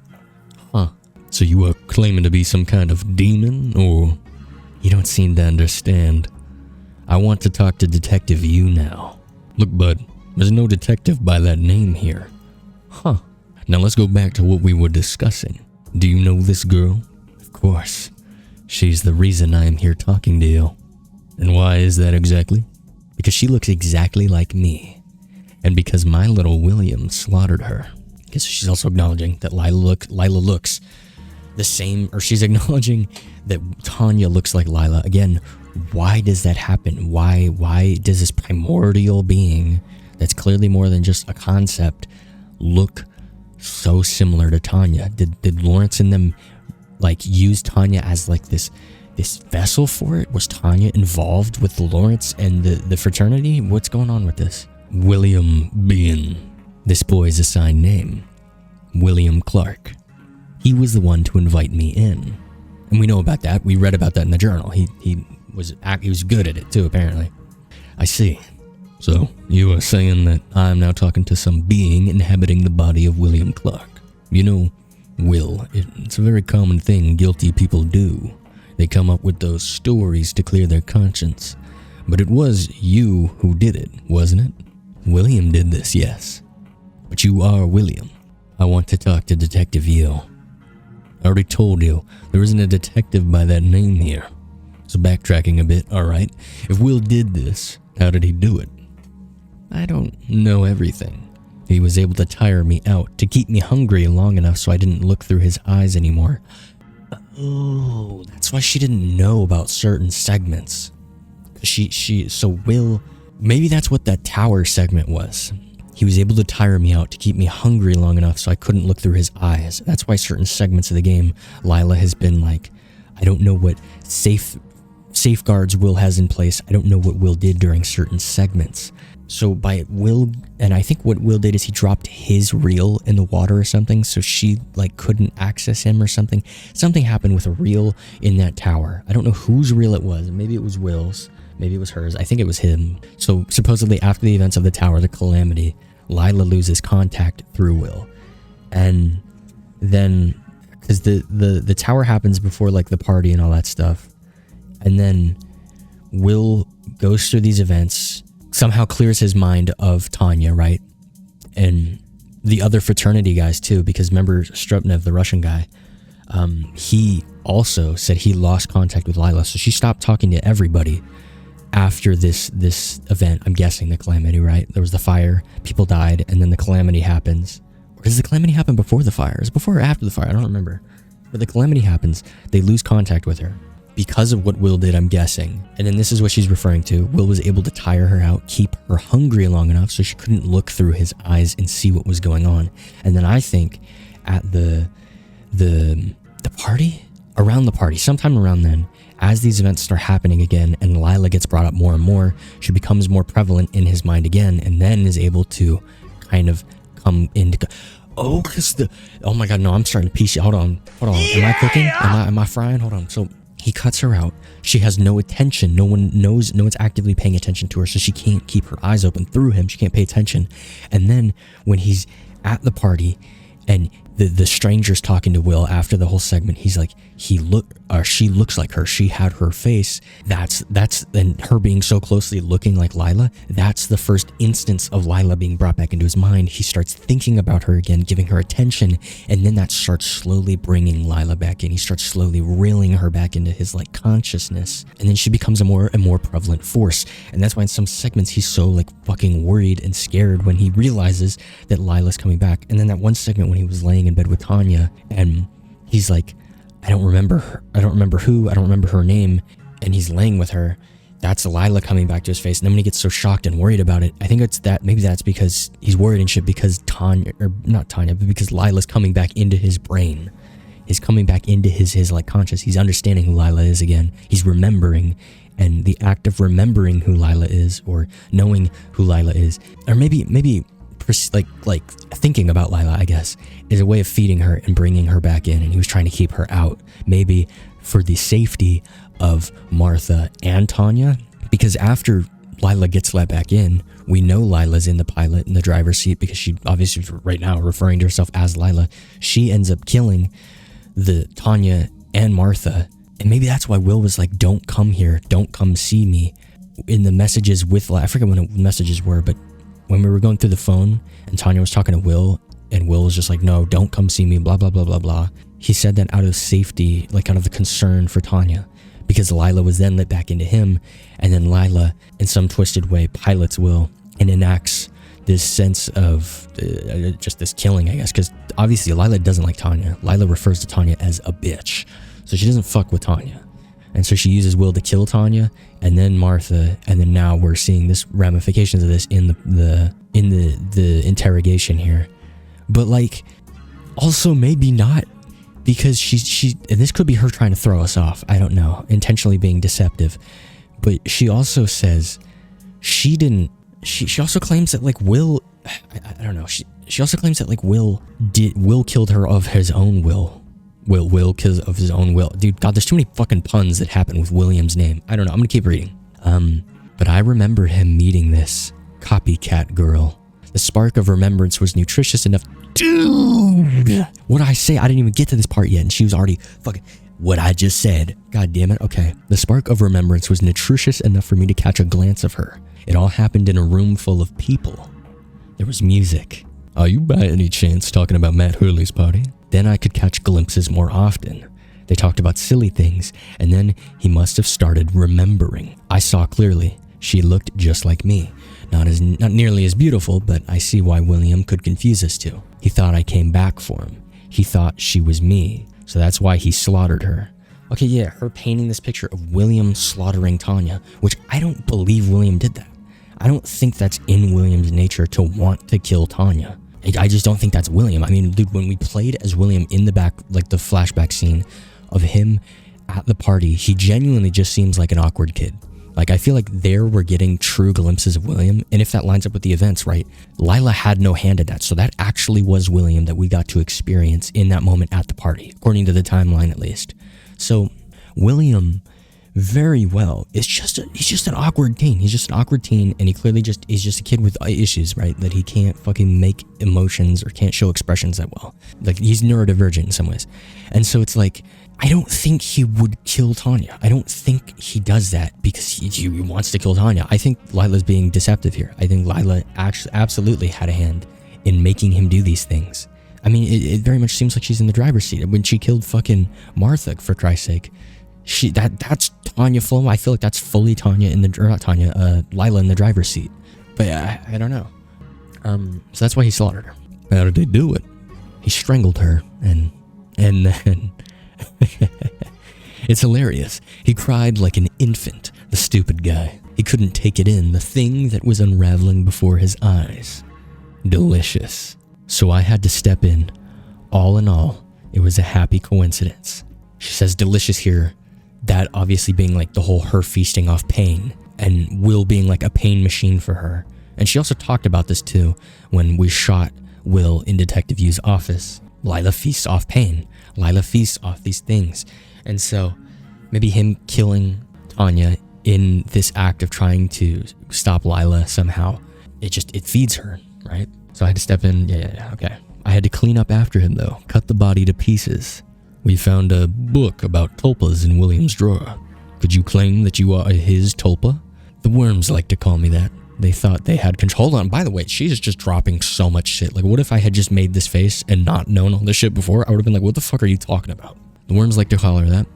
Huh. So you are claiming to be some kind of demon, or? You don't seem to understand. I want to talk to Detective Yu now. Look, bud, there's no detective by that name here. Huh. Now let's go back to what we were discussing. Do you know this girl? Of course. She's the reason I am here talking to you. And why is that exactly? Because she looks exactly like me. And because my little William slaughtered her. Because she's also acknowledging that Lila looks the same, or she's acknowledging that Tanya looks like Lila. Again, why does that happen? Why does this primordial being that's clearly more than just a concept look so similar to Tanya? Did Lawrence and them like use Tanya as like this vessel for it? Was Tanya involved with Lawrence and the fraternity? What's going on with this? William being this boy's assigned name, William Clark. He was the one to invite me in, and we know about that. We read about that in the journal. He was good at it too, apparently. I see. So, you are saying that I'm now talking to some being inhabiting the body of William Clark. You know, Will, it's a very common thing guilty people do. They come up with those stories to clear their conscience. But it was you who did it, wasn't it? William did this, yes. But you are William. I want to talk to Detective Yu. I already told you, there isn't a detective by that name here. So backtracking a bit, alright. If Will did this, how did he do it? I don't know everything. He was able to tire me out, to keep me hungry long enough so I didn't look through his eyes anymore. Oh, that's why she didn't know about certain segments. So Will, maybe that's what that tower segment was. He was able to tire me out, to keep me hungry long enough so I couldn't look through his eyes. That's why certain segments of the game, Lila has been like, I don't know what safeguards Will has in place. I don't know what Will did during certain segments. So by Will, and I think what Will did is he dropped his reel in the water or something, so she like couldn't access him or something. Something happened with a reel in that tower. I don't know whose reel it was. Maybe it was Will's. Maybe it was hers. I think it was him. So supposedly after the events of the tower, the calamity, LILA loses contact through Will. And then, because the tower happens before like the party and all that stuff. And then Will goes through these events, somehow clears his mind of Tanya, right? And the other fraternity guys too, because remember Strupnev, the Russian guy, he also said he lost contact with LILA. So she stopped talking to everybody after this event. I'm guessing the calamity, right? There was the fire, people died, and then the calamity happens. Or does the calamity happen before the fire? Is it before or after the fire? I don't remember. But the calamity happens. They lose contact with her because of what Will did, I'm guessing. And then this is what she's referring to. Will was able to tire her out, keep her hungry long enough so she couldn't look through his eyes and see what was going on. And then I think at the party, around the party, sometime around then, as these events start happening again and LILA gets brought up more and more, she becomes more prevalent in his mind again, and then is able to kind of come into... Oh, oh my god, no, I'm starting to piece you. Hold on. Am I cooking? Am I frying? Hold on. So he cuts her out. She has no attention. No one knows. No one's actively paying attention to her, so she can't keep her eyes open through him. She can't pay attention. And then when he's at the party and the stranger's talking to Will after the whole segment, he's like, she looks like her. She had her face. That's and her being so closely looking like LILA. That's the first instance of LILA being brought back into his mind. He starts thinking about her again, giving her attention, and then that starts slowly bringing LILA back in. He starts slowly reeling her back into his like consciousness, and then she becomes a more and more prevalent force. And that's why in some segments he's so like fucking worried and scared when he realizes that LILA's coming back. And then that one segment when he was laying in bed with Tanya and he's like, I don't remember her. I don't remember her name. And he's laying with her. That's LILA coming back to his face. And then when he gets so shocked and worried about it, I think it's that, maybe that's because he's worried and shit because Tanya, or not Tanya, but because LILA's coming back into his brain. He's coming back into his like conscious. He's understanding who LILA is again. He's remembering, and the act of remembering who LILA is, or knowing who LILA is, or maybe like thinking about LILA, I guess, is a way of feeding her and bringing her back in. And he was trying to keep her out, maybe for the safety of Martha and Tanya, because after LILA gets let back in, we know LILA's in the pilot in the driver's seat because she obviously right now referring to herself as LILA. She ends up killing the Tanya and Martha, and maybe that's why Will was like, don't come here, don't come see me. In the messages with, I forget when the messages were, but when we were going through the phone and Tanya was talking to Will, and Will was just like, no, don't come see me, blah, blah, blah, blah, blah. He said that out of safety, like out of the concern for Tanya, because LILA was then lit back into him, and then LILA, in some twisted way, pilots Will and enacts this sense of just this killing, I guess, because obviously LILA doesn't like Tanya. LILA refers to Tanya as a bitch, so she doesn't fuck with Tanya. And so she uses Will to kill Tanya, and then Martha, and then now we're seeing this ramifications of this in the interrogation here. But like, also maybe not, because she and this could be her trying to throw us off. I don't know, intentionally being deceptive. But she also says she didn't. She also claims that like Will, I don't know. She also claims that like Will killed her of his own will. Will kills of his own will. Dude, God, there's too many fucking puns that happen with William's name. I don't know. I'm gonna keep reading. But I remember him meeting this copycat girl. The spark of remembrance was nutritious enough. Dude, what I say? I didn't even get to this part yet, and she was already fucking what I just said. God damn it. Okay. The spark of remembrance was nutritious enough for me to catch a glance of her. It all happened in a room full of people. There was music. Are you by any chance talking about Matt Hurley's party? Then I could catch glimpses more often. They talked about silly things, and then he must have started remembering. I saw clearly. She looked just like me. Not nearly as beautiful, but I see why William could confuse us two. He thought I came back for him. He thought she was me, so that's why he slaughtered her. Okay, yeah, her painting this picture of William slaughtering Tanya, which I don't believe William did that. I don't think that's in William's nature to want to kill Tanya. I just don't think that's William. I mean, dude, when we played as William in the back, like the flashback scene of him at the party, he genuinely just seems like an awkward kid. Like, I feel like there we're getting true glimpses of William, and if that lines up with the events, right, LILA had no hand in that, so that actually was William that we got to experience in that moment at the party, according to the timeline at least. So, William very well. He's just an awkward teen. He's just an awkward teen, and he clearly he's just a kid with issues, right? That he can't fucking make emotions or can't show expressions that well. Like, he's neurodivergent in some ways. And so it's like, I don't think he would kill Tanya. I don't think he does that because he wants to kill Tanya. I think Lila's being deceptive here. I think Lila actually absolutely had a hand in making him do these things. I mean, it very much seems like she's in the driver's seat. When she killed fucking Martha, for Christ's sake, that's Tanya full. I feel like that's fully Tanya Lila in the driver's seat. But I don't know. So that's why he slaughtered her. How did they do it? He strangled her and then it's hilarious. He cried like an infant, the stupid guy. He couldn't take it in, the thing that was unraveling before his eyes. Delicious. So I had to step in. All in all, it was a happy coincidence. She says delicious here, that obviously being like the whole her feasting off pain, and Will being like a pain machine for her. And she also talked about this too when we shot Will in Detective Yu's office. Lila feasts off pain. Lila feasts off these things. And so maybe him killing Tanya in this act of trying to stop Lila somehow, it feeds her, right? So I had to step in. Yeah, okay. I had to clean up after him though, cut the body to pieces. We found a book about tulpas in William's drawer. Could you claim that you are his tulpa? The worms like to call me that. They thought they had control. Hold on, by the way, she's just dropping so much shit. Like, what if I had just made this face and not known all this shit before? I would have been like, what the fuck are you talking about? The worms like to holler that.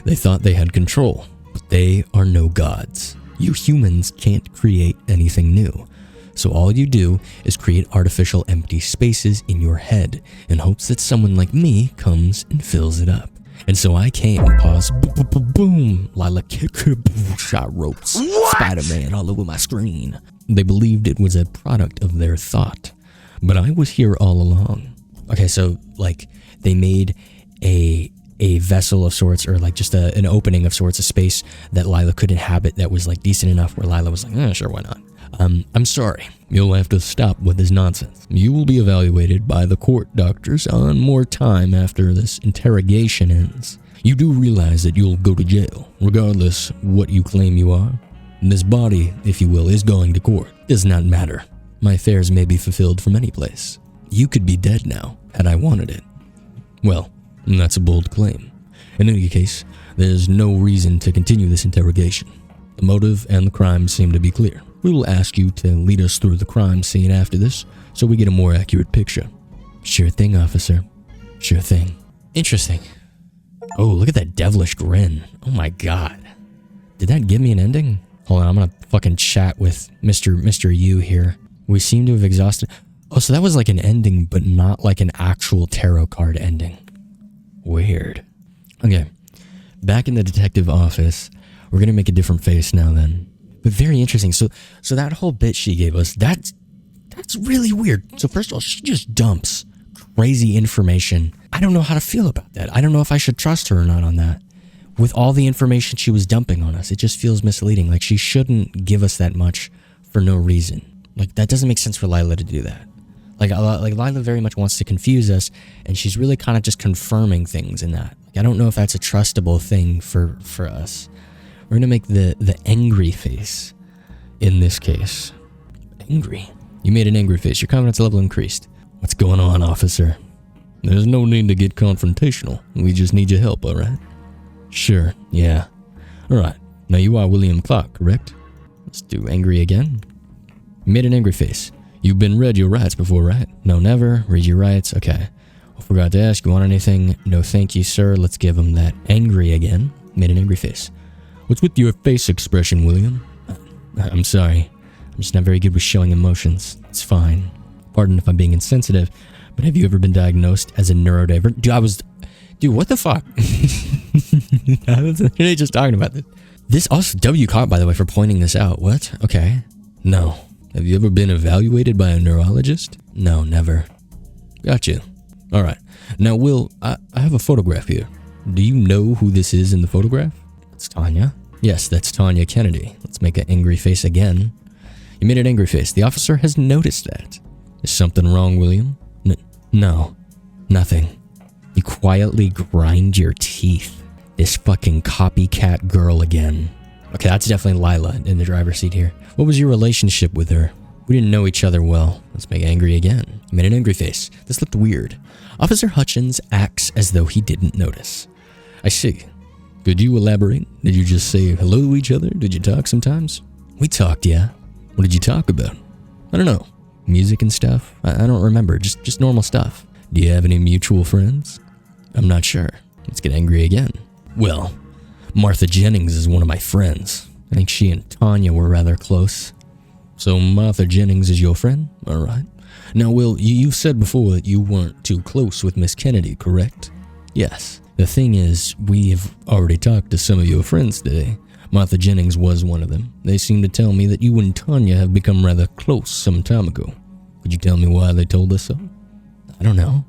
They thought they had control, but they are no gods. You humans can't create anything new. So all you do is create artificial empty spaces in your head in hopes that someone like me comes and fills it up. And so I came, pause, boom, Lila shot ropes, Spider-Man all over my screen. They believed it was a product of their thought, but I was here all along. Okay, so like they made a vessel of sorts, or like just an opening of sorts, a space that Lila could inhabit that was like decent enough where Lila was like, sure, why not? I'm sorry, you'll have to stop with this nonsense. You will be evaluated by the court doctors on more time after this interrogation ends. You do realize that you'll go to jail, regardless what you claim you are. This body, if you will, is going to court. Does not matter. My affairs may be fulfilled from any place. You could be dead now, had I wanted it. Well, that's a bold claim. In any case, there's no reason to continue this interrogation. The motive and the crime seem to be clear. We will ask you to lead us through the crime scene after this, so we get a more accurate picture. Sure thing, officer. Sure thing. Interesting. Oh, look at that devilish grin. Oh my god. Did that give me an ending? Hold on, I'm gonna fucking chat with Mr. Yu here. We seem to have exhausted... Oh, so that was like an ending, but not like an actual tarot card ending. Weird. Okay, back in the detective office. We're gonna make a different face now then. But very interesting. So that whole bit she gave us, that's really weird. So first of all, she just dumps crazy information. I don't know how to feel about that. I don't know if I should trust her or not on that. With all the information she was dumping on us, it just feels misleading. Like, she shouldn't give us that much for no reason. Like, that doesn't make sense for Lila to do that. Like Lila very much wants to confuse us, and she's really kind of just confirming things in that. Like, I don't know if that's a trustable thing for us. We're going to make the angry face in this case. Angry? You made an angry face. Your confidence level increased. What's going on, officer? There's no need to get confrontational. We just need your help, alright? Sure, yeah. Alright, now you are William Clark, correct? Let's do angry again. You made an angry face. You've been read your rights before, right? No, never. Read your rights. Okay. I forgot to ask, you want anything? No, thank you, sir. Let's give him that angry again. Made an angry face. What's with your face expression, William? I'm sorry. I'm just not very good with showing emotions. It's fine. Pardon if I'm being insensitive, but have you ever been diagnosed as a neurodivergent? Dude, what the fuck? I was literally just talking about this. This also, W caught, by the way, for pointing this out. What? Okay. No. Have you ever been evaluated by a neurologist? No, never. Got you. All right. Now, Will, I have a photograph here. Do you know who this is in the photograph? It's Tanya. Yes, that's Tanya Kennedy. Let's make an angry face again. You made an angry face. The officer has noticed that. Is something wrong, William? No, nothing. You quietly grind your teeth. This fucking copycat girl again. Okay, that's definitely Lila in the driver's seat here. What was your relationship with her? We didn't know each other well. Let's make angry again. He made an angry face. This looked weird. Officer Hutchins acts as though he didn't notice. I see. Could you elaborate? Did you just say hello to each other? Did you talk sometimes? We talked, yeah. What did you talk about? I don't know. Music and stuff? I don't remember. Just normal stuff. Do you have any mutual friends? I'm not sure. Let's get angry again. Well, Martha Jennings is one of my friends. I think she and Tanya were rather close. So Martha Jennings is your friend? All right. Now, Will, you said before that you weren't too close with Miss Kennedy, correct? Yes. The thing is, we have already talked to some of your friends today. Martha Jennings was one of them. They seemed to tell me that you and Tanya have become rather close some time ago. Could you tell me why they told us so? I don't know.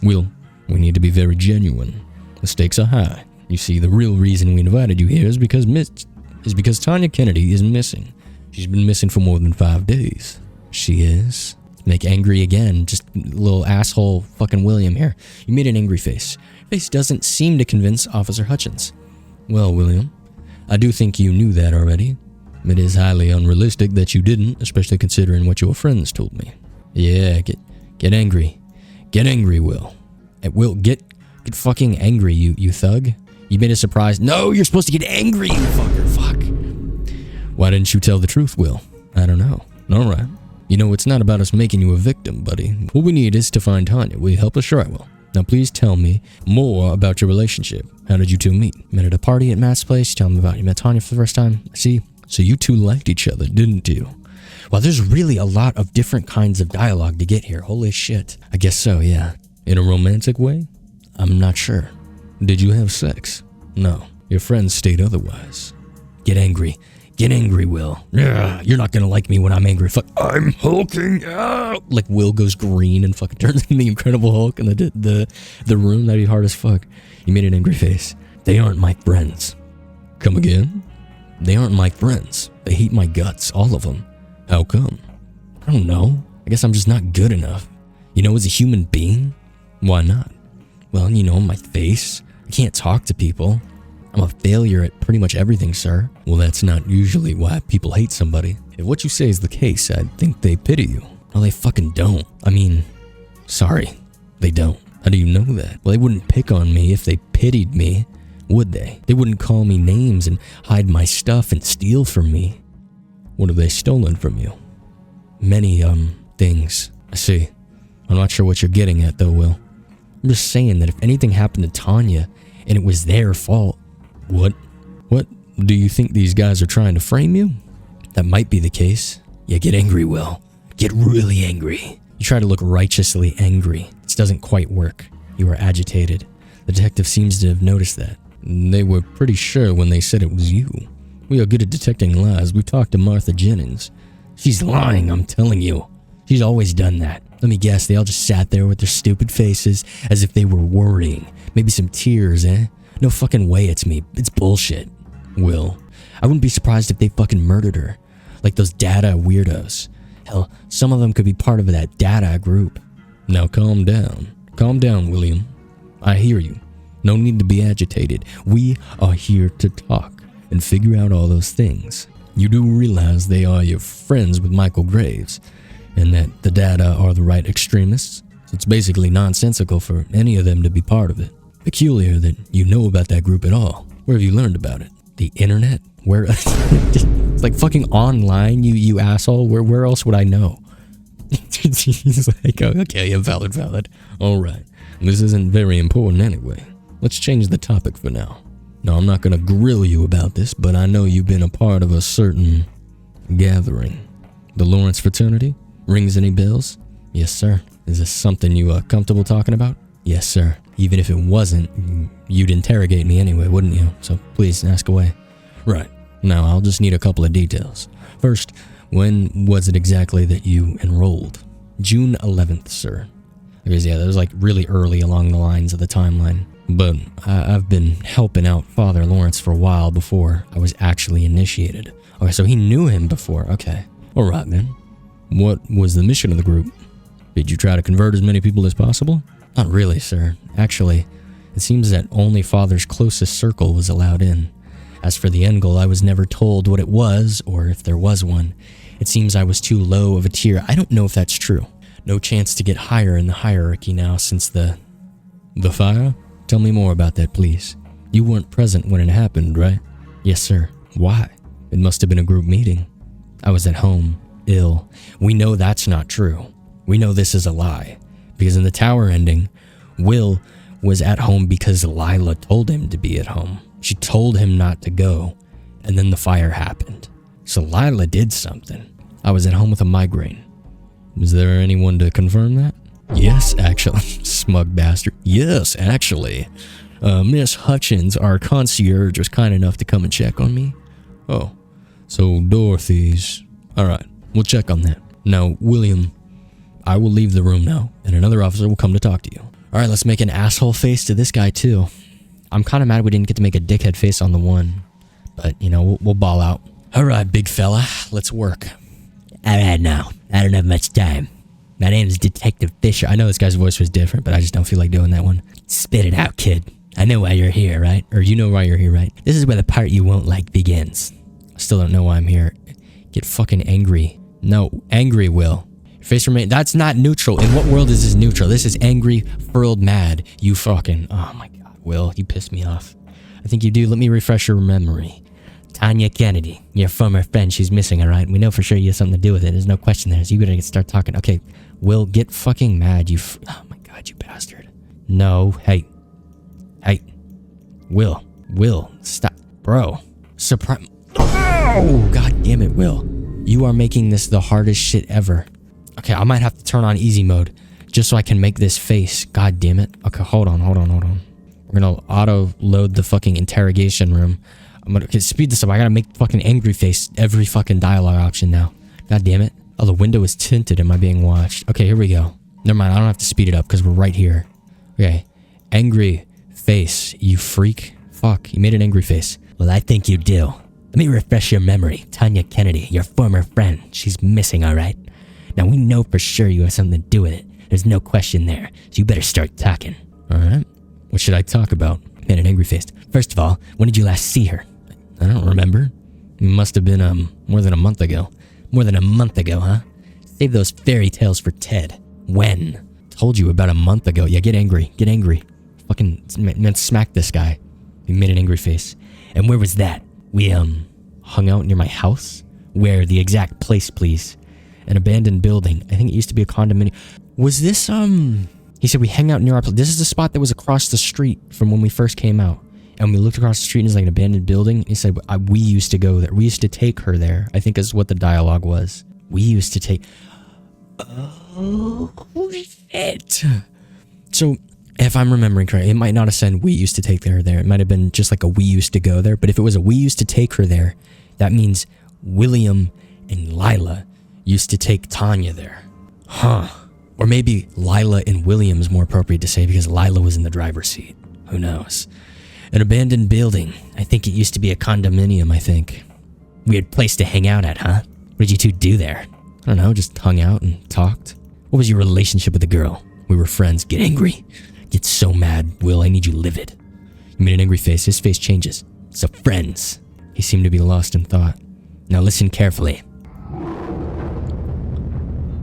Will, we need to be very genuine. The stakes are high. You see, the real reason we invited you here is because Tanya Kennedy is missing. She's been missing for more than 5 days. She is. Make angry again. Just little asshole fucking William here. You made an angry face. Your face doesn't seem to convince Officer Hutchins. Well, William, I do think you knew that already. It is highly unrealistic that you didn't, especially considering what your friends told me. Yeah, get angry. Get angry, Will. Will, get fucking angry, you thug. You made a surprise. No, you're supposed to get angry, you fucker. Fuck. Why didn't you tell the truth, Will? I don't know. All right. You know, it's not about us making you a victim, buddy. What we need is to find Tanya. Will you help us? Sure, I will. Now, please tell me more about your relationship. How did you two meet? Met at a party at Matt's place. Tell me about you met Tanya for the first time. See? So you two liked each other, didn't you? Well, there's really a lot of different kinds of dialogue to get here. Holy shit. I guess so, yeah. In a romantic way? I'm not sure. Did you have sex? No. Your friends state otherwise. Get angry. Get angry, Will. Yeah, you're not gonna like me when I'm angry. Fuck, I'm hulking out. Like Will goes green and fucking turns into the Incredible Hulk in the room. That'd be hard as fuck. You made an angry face. They aren't my friends. Come again? They aren't my friends. They hate my guts, all of them. How come? I don't know. I guess I'm just not good enough. You know, as a human being? Why not? Well, you know, my face. I can't talk to people. I'm a failure at pretty much everything, sir. Well, that's not usually why people hate somebody. If what you say is the case, I'd think they pity you. Well, they fucking don't. I mean, sorry, they don't. How do you know that? Well, they wouldn't pick on me if they pitied me, would they? They wouldn't call me names and hide my stuff and steal from me. What have they stolen from you? Many, things. I see. I'm not sure what you're getting at, though, Will. I'm just saying that if anything happened to Tanya and it was their fault. What? What? Do you think these guys are trying to frame you? That might be the case. Yeah, get angry, Will. Get really angry. You try to look righteously angry. This doesn't quite work. You are agitated. The detective seems to have noticed that. They were pretty sure when they said it was you. We are good at detecting lies. We talked to Martha Jennings. She's lying, I'm telling you. She's always done that. Let me guess, they all just sat there with their stupid faces as if they were worrying. Maybe some tears, eh? No fucking way it's me. It's bullshit. Will, I wouldn't be surprised if they fucking murdered her. Like those data weirdos. Hell, some of them could be part of that data group. Now calm down. Calm down, William. I hear you. No need to be agitated. We are here to talk and figure out all those things. You do realize they are your friends with Michael Graves, and that the data are the right extremists? So it's basically nonsensical for any of them to be part of it. Peculiar that you know about that group at all. Where have you learned about it? The internet? Where? It's like fucking online, you asshole. Where else would I know? He's like, oh, okay, yeah, valid. All right. This isn't very important anyway. Let's change the topic for now. No, I'm not gonna grill you about this, but I know you've been a part of a certain gathering. The Lawrence fraternity? Rings any bells? Yes, sir. Is this something you are comfortable talking about? Yes, sir. Even if it wasn't, you'd interrogate me anyway, wouldn't you? So please ask away. Right. Now I'll just need a couple of details. First, when was it exactly that you enrolled? June 11th, sir. Because yeah, that was like really early along the lines of the timeline. But I've been helping out Father Lawrence for a while before I was actually initiated. Okay, so he knew him before. Okay. Alright then. What was the mission of the group? Did you try to convert as many people as possible? Not really, sir. Actually, It seems that only Father's closest circle was allowed in. As for the end goal, I was never told what it was, or if there was one. It seems I was too low of a tier. I don't know if that's true. No chance to get higher in the hierarchy now since the fire? Tell me more about that, please. You weren't present when it happened, right? Yes, sir. Why? It must have been a group meeting. I was at home, ill. We know that's not true. We know this is a lie. Because in the tower ending, Will was at home because LILA told him to be at home. She told him not to go, and then the fire happened. So LILA did something. I was at home with a migraine. Was there anyone to confirm that? Yes, actually. Smug bastard. Yes, actually. Miss Hutchins, our concierge, was kind enough to come and check on me. Oh, so Dorothy's... Alright, we'll check on that. Now, William, I will leave the room now, and another officer will come to talk to you. Alright, let's make an asshole face to this guy, too. I'm kind of mad we didn't get to make a dickhead face on the one. But, you know, we'll ball out. Alright, big fella, let's work. Alright now, I don't have much time. My name is Detective Fisher. I know this guy's voice was different, but I just don't feel like doing that one. Spit it out, kid. I know why you're here, right? Or you know why you're here, right? This is where the part you won't like begins. I still don't know why I'm here. Get fucking angry. No, angry, Will. Your face remain. That's not neutral. In what world is this neutral? This is angry, furled mad. You fucking... Oh my god, Will, you pissed me off. I think you do. Let me refresh your memory. Tanya Kennedy, your former friend, she's missing, alright? We know for sure you have something to do with it. There's no question there. So you gotta start talking. Okay, Will, get fucking mad, you oh my god, you bastard. No, hey. Hey. Will, stop. Bro. Surprise. Oh, god damn it, Will. You are making this the hardest shit ever. Okay, I might have to turn on easy mode just so I can make this face. God damn it. Okay, hold on. We're gonna auto-load the fucking interrogation room. I'm gonna speed this up. I gotta make fucking angry face every fucking dialogue option now. God damn it. Oh, the window is tinted. Am I being watched? Okay, here we go. Never mind. I don't have to speed it up because we're right here. Okay. Angry face, you freak. Fuck, you made an angry face. Well, I think you do. Let me refresh your memory. Tanya Kennedy, your former friend. She's missing, alright? Now, we know for sure you have something to do with it. There's no question there. So you better start talking. Alright. What should I talk about? Made an angry face. First of all, when did you last see her? I don't remember. It must have been, more than a month ago. More than a month ago, huh? Save those fairy tales for Ted. When? Told you about a month ago. Yeah, get angry. Get angry. Fucking, man, smack this guy. He made an angry face. And where was that? We, hung out near my house? Where? The exact place, please. An abandoned building. I think it used to be a condominium. Was this, He said we hang out near our place. This is the spot that was across the street from when we first came out. And we looked across the street and it's like an abandoned building. He said, we used to go there. We used to take her there. I think is what the dialogue was. We used to take... Oh, shit. So, if I'm remembering correctly, it might not have said we used to take her there. It might have been just like a we used to go there. But if it was a we used to take her there, that means William and LILA used to take Tanya there. Huh. Or maybe LILA and William is more appropriate to say because LILA was in the driver's seat. Who knows? An abandoned building. I think it used to be a condominium, I think. Weird place to hang out at, huh? What did you two do there? I don't know, just hung out and talked. What was your relationship with the girl? We were friends. Get angry. Get so mad, Will. I need you livid. He made an angry face. His face changes. So friends. He seemed to be lost in thought. Now listen carefully.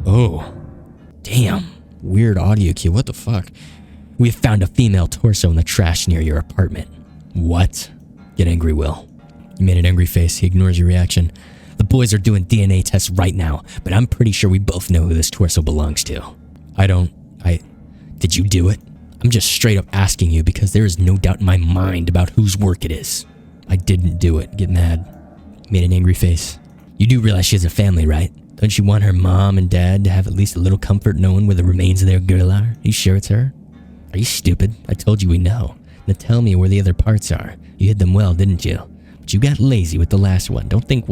Oh. Damn. Weird audio cue. What the fuck? We have found a female torso in the trash near your apartment. What? Get angry, Will. You made an angry face. He ignores your reaction. The boys are doing DNA tests right now, but I'm pretty sure we both know who this torso belongs to. Did you do it? I'm just straight up asking you because there is no doubt in my mind about whose work it is. I didn't do it. Get mad. Made an angry face. You do realize she has a family, right? Don't you want her mom and dad to have at least a little comfort knowing where the remains of their girl are? Are you sure it's her? Are you stupid? I told you we know. Now tell me where the other parts are. You hid them well, didn't you? But you got lazy with the last one. Didn't think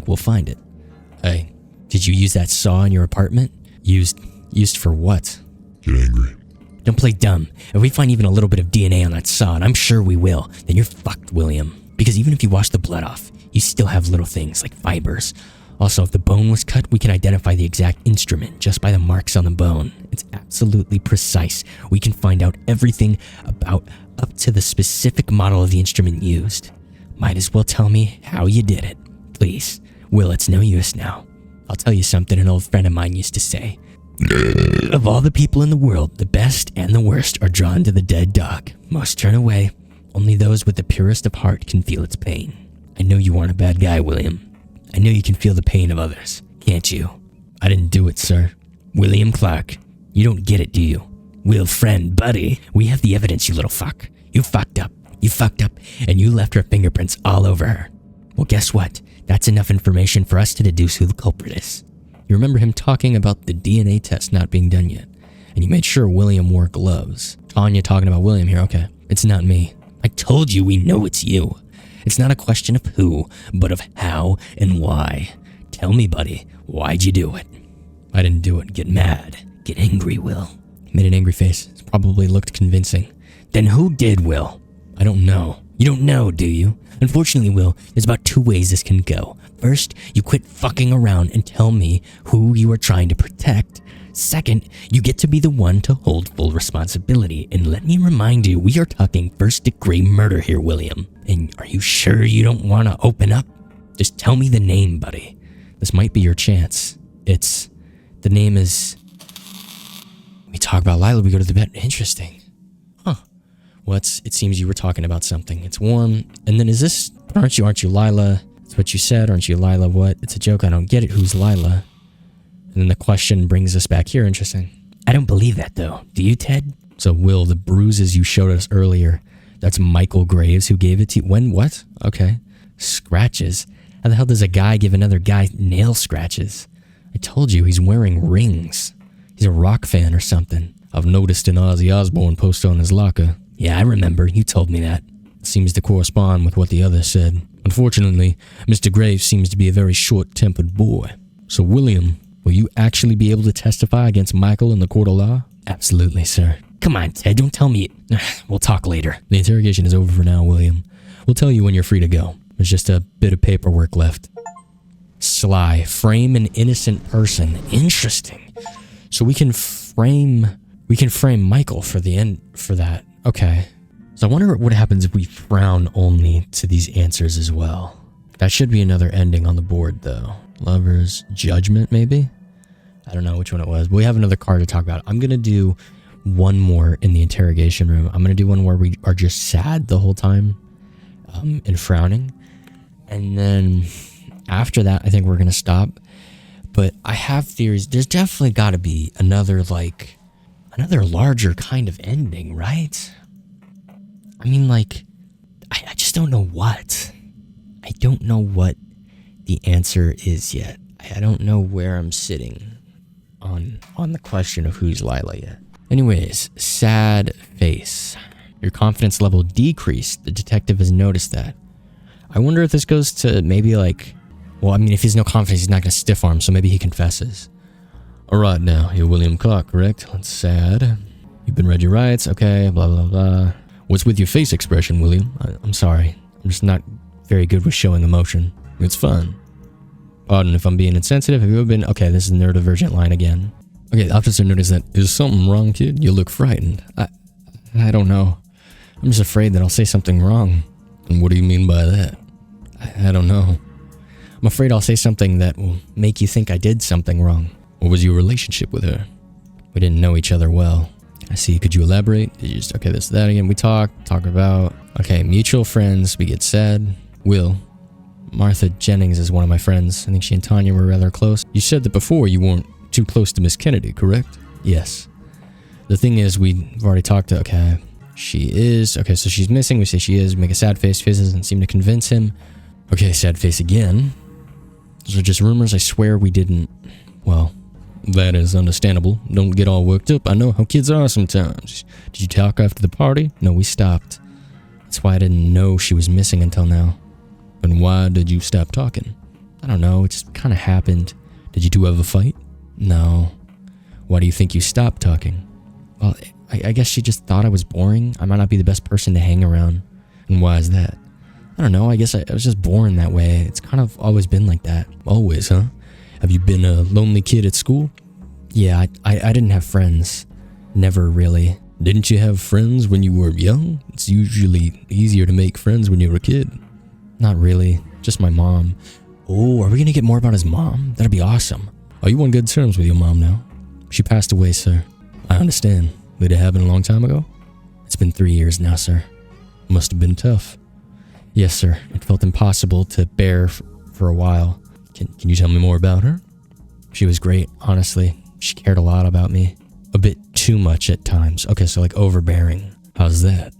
we'll find it. Hey, did you use that saw in your apartment? Used for what? Get angry. Don't play dumb. If we find even a little bit of DNA on that saw, and I'm sure we will, then you're fucked, William. Because even if you wash the blood off, you still have little things like fibers. Also, if the bone was cut, we can identify the exact instrument just by the marks on the bone. It's absolutely precise. We can find out everything about up to the specific model of the instrument used. Might as well tell me how you did it. Please. Will, it's no use now. I'll tell you something an old friend of mine used to say. Of all the people in the world, the best and the worst are drawn to the dead dog. Most turn away. Only those with the purest of heart can feel its pain. I know you aren't a bad guy, William. I know you can feel the pain of others, can't you? I didn't do it, sir. William Clark, you don't get it, do you? Will, friend, buddy, we have the evidence, you little fuck. You fucked up. You fucked up, and you left her fingerprints all over her. Well, guess what? That's enough information for us to deduce who the culprit is. You remember him talking about the DNA test not being done yet, and you made sure William wore gloves. Tanya talking about William here, okay. It's not me. I told you we know it's you. It's not a question of who, but of how and why. Tell me, buddy, why'd you do it? I didn't do it. Get mad. Get angry, Will. He made an angry face. It probably looked convincing. Then who did, Will? I don't know. You don't know, do you? Unfortunately, Will, there's about 2 ways this can go. First, you quit fucking around and tell me who you are trying to protect. Second, you get to be the one to hold full responsibility. And let me remind you, we are talking first-degree murder here, William. And are you sure you don't want to open up? Just tell me the name, buddy. This might be your chance. The name is... We talk about Lila, we go to the bed. Interesting. Huh. Well, it seems you were talking about something. It's warm. And then aren't you Lila? That's what you said. Aren't you Lila what? It's a joke. I don't get it. Who's Lila? And then the question brings us back here. Interesting. I don't believe that, though. Do you, Ted? So, Will, the bruises you showed us earlier, that's Michael Graves who gave it to you. When? What? Okay. Scratches. How the hell does a guy give another guy nail scratches? I told you, he's wearing rings. He's a rock fan or something. I've noticed an Ozzy Osbourne poster on his locker. Yeah, I remember. You told me that. It seems to correspond with what the others said. Unfortunately, Mr. Graves seems to be a very short-tempered boy. So, William, will you actually be able to testify against Michael in the court of law? Absolutely, sir. Come on, Ted, don't tell me it. We'll talk later. The interrogation is over for now, William. We'll tell you when you're free to go. There's just a bit of paperwork left. Sly, frame an innocent person. Interesting. So we can frame Michael for the end for that. Okay. So I wonder what happens if we frown only to these answers as well. That should be another ending on the board, though. Lover's judgment, maybe? I don't know which one it was, but we have another card to talk about. I'm going to do one more in the interrogation room. I'm going to do one where we are just sad the whole time and frowning. And then after that, I think we're going to stop. But I have theories. There's definitely got to be another larger kind of ending, right? I mean, I just don't know what. I don't know what the answer is yet. I don't know where I'm sitting on the question of who's Lila yet. Anyways, sad face. Your confidence level decreased. The detective has noticed that. I wonder if this goes to maybe if he's no confidence, he's not going to stiff arm, so maybe he confesses. Alright now, you're William Clark, correct? That's sad. You've been read your rights, okay, blah, blah, blah. What's with your face expression, William? I'm sorry. I'm just not very good with showing emotion. It's fun. Pardon if I'm being insensitive. Have you ever been... Okay, this is the neurodivergent line again. Okay, the officer noticed that. Is something wrong, kid? You look frightened. I don't know. I'm just afraid that I'll say something wrong. And what do you mean by that? I don't know. I'm afraid I'll say something that will make you think I did something wrong. What was your relationship with her? We didn't know each other well. I see. Could you elaborate? Did you just... Okay, this, that again. We talk about... Okay, mutual friends. We get sad. Will. Martha Jennings is one of my friends. I think she and Tanya were rather close. You said that before you weren't too close to Miss Kennedy, correct? Yes. The thing is, we've already talked to... Okay, she is... Okay, so she's missing. We say she is. We make a sad face. Face doesn't seem to convince him. Okay, sad face again. Those are just rumors. I swear we didn't... Well, that is understandable. Don't get all worked up. I know how kids are sometimes. Did you talk after the party? No, we stopped. That's why I didn't know she was missing until now. And why did you stop talking? I don't know. It just kind of happened. Did you two have a fight? No. Why do you think you stopped talking? Well, I guess she just thought I was boring. I might not be the best person to hang around. And why is that? I don't know. I guess I was just born that way. It's kind of always been like that. Always, huh? Have you been a lonely kid at school? Yeah, I didn't have friends. Never really. Didn't you have friends when you were young? It's usually easier to make friends when you're a kid. Not really, just my mom. Oh, are we gonna get more about his mom? That'd be awesome. Are you on good terms with your mom now? She passed away, sir. I understand. Did it happen a long time ago? It's been 3 years now, sir. Must have been tough. Yes, sir. It felt impossible to bear for a while. Can you tell me more about her? She was great, honestly. She cared a lot about me. A bit too much at times. Okay, so like overbearing. How's that?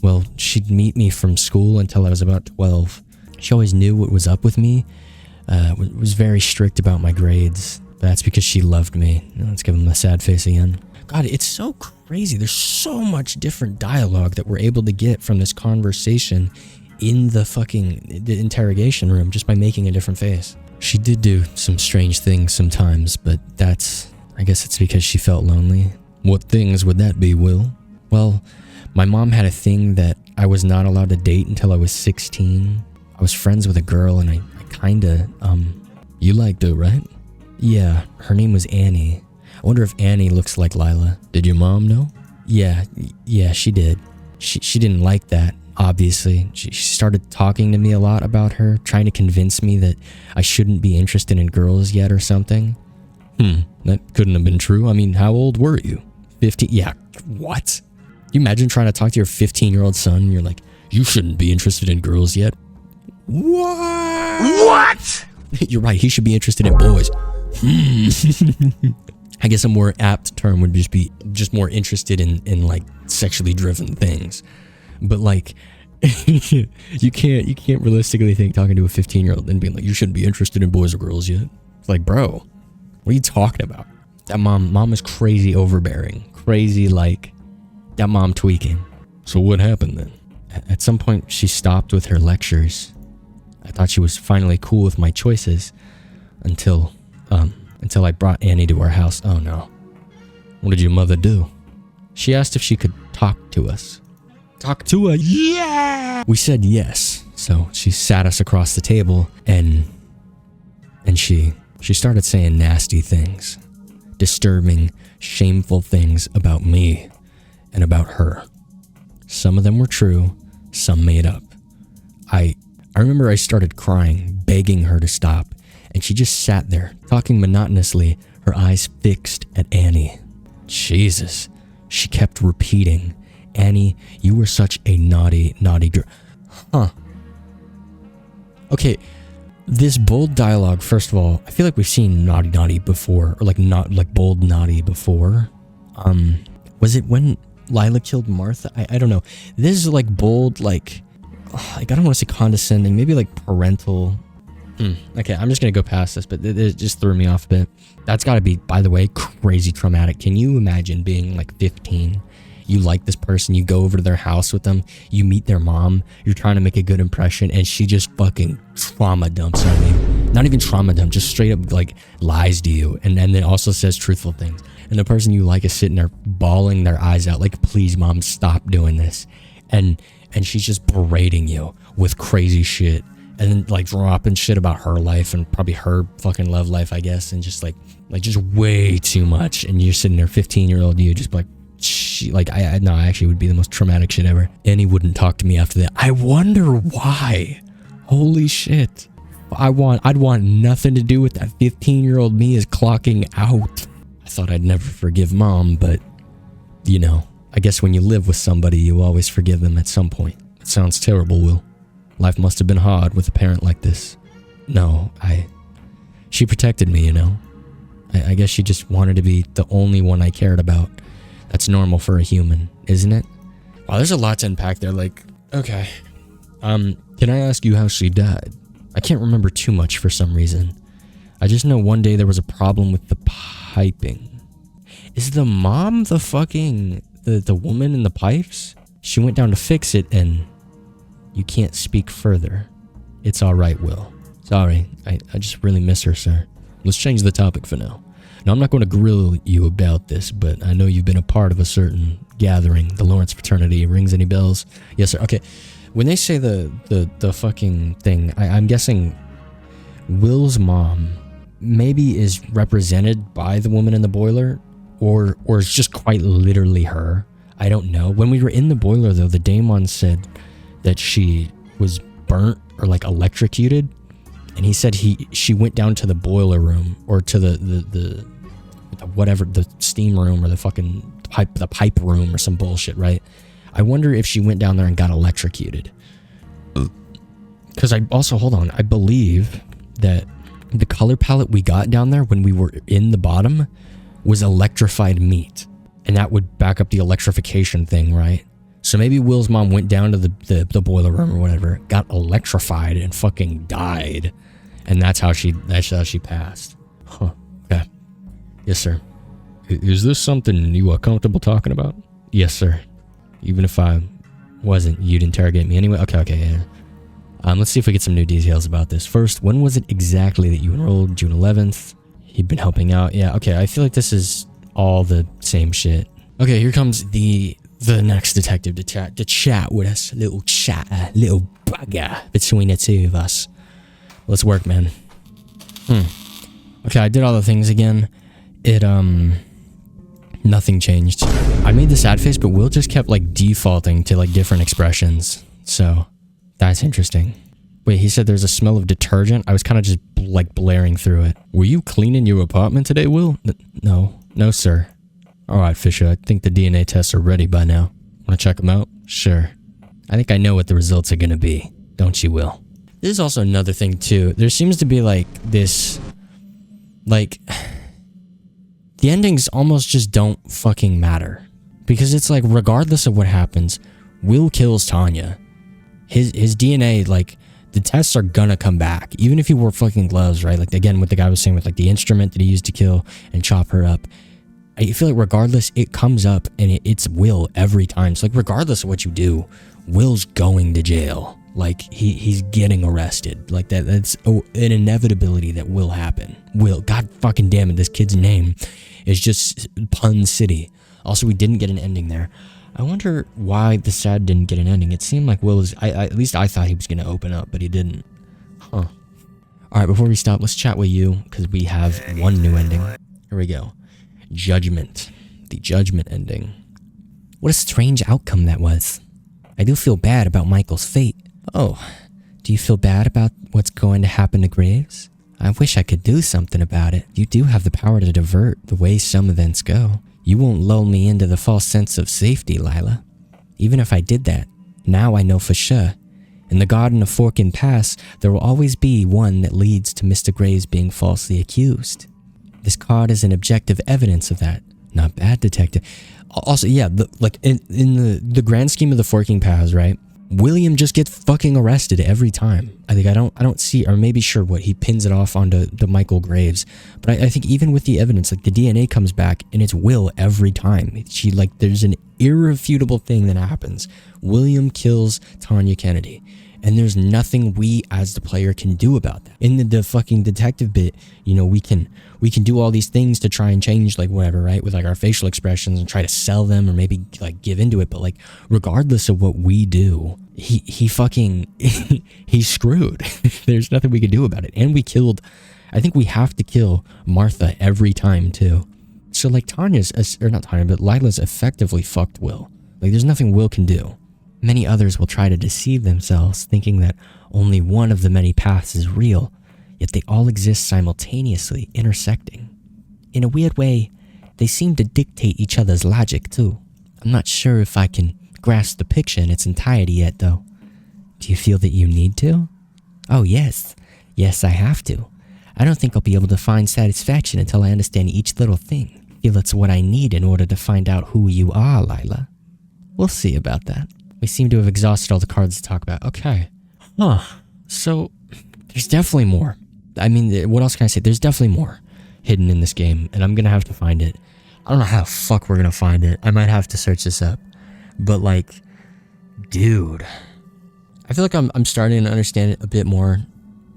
Well, she'd meet me from school until I was about 12. She always knew what was up with me. Was very strict about my grades. That's because she loved me. Let's give him a sad face again. God, it's so crazy. There's so much different dialogue that we're able to get from this conversation in the interrogation room just by making a different face. She did do some strange things sometimes, but I guess it's because she felt lonely. What things would that be, Will? Well, my mom had a thing that I was not allowed to date until I was 16. I was friends with a girl and I kinda, you liked her, right? Yeah, her name was Annie. I wonder if Annie looks like Lila. Did your mom know? Yeah, she did. She didn't like that, obviously. She started talking to me a lot about her, trying to convince me that I shouldn't be interested in girls yet or something. That couldn't have been true. I mean, how old were you? 15? Yeah, what? You imagine trying to talk to your 15-year-old son and you're like, you shouldn't be interested in girls yet. What? You're right, he should be interested in boys. I guess a more apt term would just be more interested in like sexually driven things. But like, you can't realistically think talking to a 15-year-old and being like, you shouldn't be interested in boys or girls yet. It's like, bro, what are you talking about? That mom is crazy overbearing. Crazy, like, that mom tweaking. So what happened then? At some point, she stopped with her lectures. I thought she was finally cool with my choices until I brought Annie to our house. Oh no. What did your mother do? She asked if she could talk to us. Talk to her? Yeah! We said yes. So she sat us across the table and she started saying nasty things. Disturbing, shameful things about me and about her. Some of them were true, some made up. I remember I started crying, begging her to stop, and she just sat there, talking monotonously, her eyes fixed at Annie. Jesus, she kept repeating, Annie, you were such a naughty, naughty girl. Huh. Okay, this bold dialogue, first of all, I feel like we've seen naughty, naughty before, or like bold, naughty before. Was it when Lila killed Martha? I don't know. This is like bold, like I don't want to say condescending, maybe like parental. Okay, I'm just gonna go past this, but it just threw me off a bit. That's gotta be, by the way, crazy traumatic. Can you imagine being like 15? You like this person, you go over to their house with them, you meet their mom, you're trying to make a good impression, and she just fucking trauma dumps on you. Not even trauma dump, just straight up like lies to you, and then also says truthful things. And the person you like is sitting there bawling their eyes out like, please mom, stop doing this. And she's just berating you with crazy shit. And then like dropping shit about her life and probably her fucking love life, I guess. And just like just way too much. And you're sitting there, 15-year-old you, just like, I actually would be the most traumatic shit ever. Annie wouldn't talk to me after that. I wonder why. Holy shit. I'd want nothing to do with that. 15-year-old me is clocking out. I thought I'd never forgive mom, but you know, I guess when you live with somebody, you always forgive them at some point. It sounds terrible, Will. Life must have been hard with a parent like this. No, she protected me, you know. I guess she just wanted to be the only one I cared about. That's normal for a human, isn't it? Wow, there's a lot to unpack there. Like, okay. Can I ask you how she died? I can't remember too much for some reason. I just know one day there was a problem with the piping. Is the mom the fucking... the woman in the pipes? She went down to fix it and... You can't speak further. It's alright, Will. Sorry, I just really miss her, sir. Let's change the topic for now. Now, I'm not going to grill you about this, but I know you've been a part of a certain gathering, the Lawrence fraternity. Rings any bells? Yes, sir. Okay. When they say the fucking thing, I'm guessing Will's mom maybe is represented by the woman in the boiler, or is just quite literally her. I don't know. When we were in the boiler, though, the daemon said that she was burnt or like electrocuted, and he said she went down to the boiler room or to the whatever, the steam room or the fucking pipe room or some bullshit, right? I wonder if she went down there and got electrocuted. Because I also, hold on, I believe that the color palette we got down there when we were in the bottom was electrified meat. And that would back up the electrification thing, right? So maybe Will's mom went down to the boiler room or whatever, got electrified and fucking died. And that's how she passed. Huh. Okay. Yes, sir. Is this something you are comfortable talking about? Yes, sir. Even if I wasn't, you'd interrogate me anyway? Okay, yeah. Let's see if we get some new details about this. First, when was it exactly that you enrolled? June 11th? He'd been helping out. Yeah, okay, I feel like this is all the same shit. Okay, here comes the next detective to chat with us. Little bugger between the two of us. Let's work, man. Okay, I did all the things again. Nothing changed. I made the sad face, but Will just kept like defaulting to like different expressions. So that's interesting. Wait, he said there's a smell of detergent. I was kind of just like blaring through it. Were you cleaning your apartment today, Will? No, sir. All right, Fisher, I think the DNA tests are ready by now. Want to check them out? Sure. I think I know what the results are going to be. Don't you, Will? There's also another thing, too. There seems to be, like, this... Like... The endings almost just don't fucking matter. Because it's like, regardless of what happens, Will kills Tanya. His DNA, like... The tests are gonna come back. Even if he wore fucking gloves, right? Like, again, what the guy was saying with, like, the instrument that he used to kill and chop her up. I feel like regardless, it comes up and it's Will every time. So like regardless of what you do, Will's going to jail. Like he's getting arrested. Like that's an inevitability that will happen. Will, god fucking damn it, this kid's name is just Pun City. Also, we didn't get an ending there. I wonder why the sad didn't get an ending. It seemed like Will was, at least I thought he was going to open up, but he didn't. Huh. All right, before we stop, let's chat with you because we have one new ending. Here we go. Judgment. The judgment ending. What a strange outcome that was. I do feel bad about Michael's fate. Oh, do you feel bad about what's going to happen to Graves? I wish I could do something about it. You do have the power to divert the way some events go. You won't lull me into the false sense of safety, LILA. Even if I did that, now I know for sure. In the Garden of Forkin Pass, there will always be one that leads to Mr. Graves being falsely accused. This card is an objective evidence of that. Not bad, detective. Also, yeah, in the grand scheme of the Forking Paths, right? William just gets fucking arrested every time. I think I don't see, or maybe sure what, he pins it off onto the Michael Graves. But I think even with the evidence, like the DNA comes back and it's Will every time. There's an irrefutable thing that happens. William kills Tanya Kennedy. And there's nothing we as the player can do about that. In the fucking detective bit, you know, we can do all these things to try and change like whatever, right? With like our facial expressions and try to sell them or maybe like give into it. But like regardless of what we do, he fucking, he's screwed. There's nothing we can do about it. And we killed, I think we have to kill Martha every time too. So like Lila's effectively fucked Will. Like there's nothing Will can do. Many others will try to deceive themselves, thinking that only one of the many paths is real, yet they all exist simultaneously, intersecting. In a weird way, they seem to dictate each other's logic, too. I'm not sure if I can grasp the picture in its entirety yet, though. Do you feel that you need to? Oh, yes. Yes, I have to. I don't think I'll be able to find satisfaction until I understand each little thing. I feel it's what I need in order to find out who you are, LILA. We'll see about that. We seem to have exhausted all the cards to talk about. Okay. Huh. So, there's definitely more. I mean, what else can I say? There's definitely more hidden in this game, and I'm gonna have to find it. I don't know how the fuck we're gonna find it. I might have to search this up. But, like, dude. I feel like I'm starting to understand it a bit more,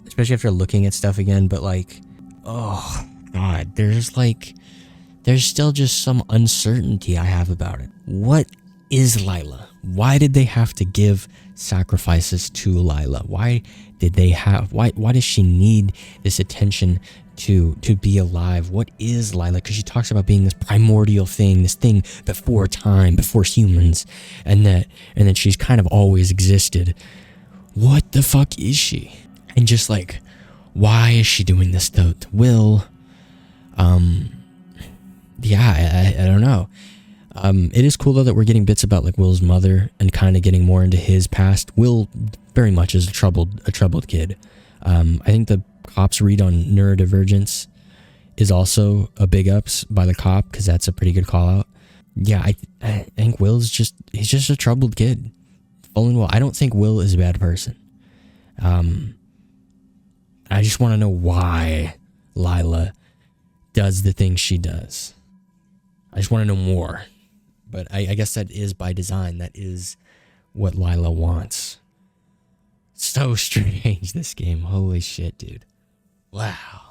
especially after looking at stuff again, but, like, oh, God. There's still just some uncertainty I have about it. What is LILA? Why did they have to give sacrifices to LILA? Why did they have? Why does she need this attention to be alive? What is LILA? Because she talks about being this primordial thing, this thing before time, before humans, and that she's kind of always existed. What the fuck is she? And just like, why is she doing this to Will? Yeah, I don't know. It is cool though that we're getting bits about like Will's mother and kind of getting more into his past. Will very much is a troubled kid. I think the cops read on neurodivergence is also a big ups by the cop, because that's a pretty good call out. Yeah, I think he's just a troubled kid. Full and well. I don't think Will is a bad person. I just want to know why LILA does the things she does. I just want to know more. But I guess that is by design. That is what LILA wants. So strange, this game. Holy shit, dude. Wow.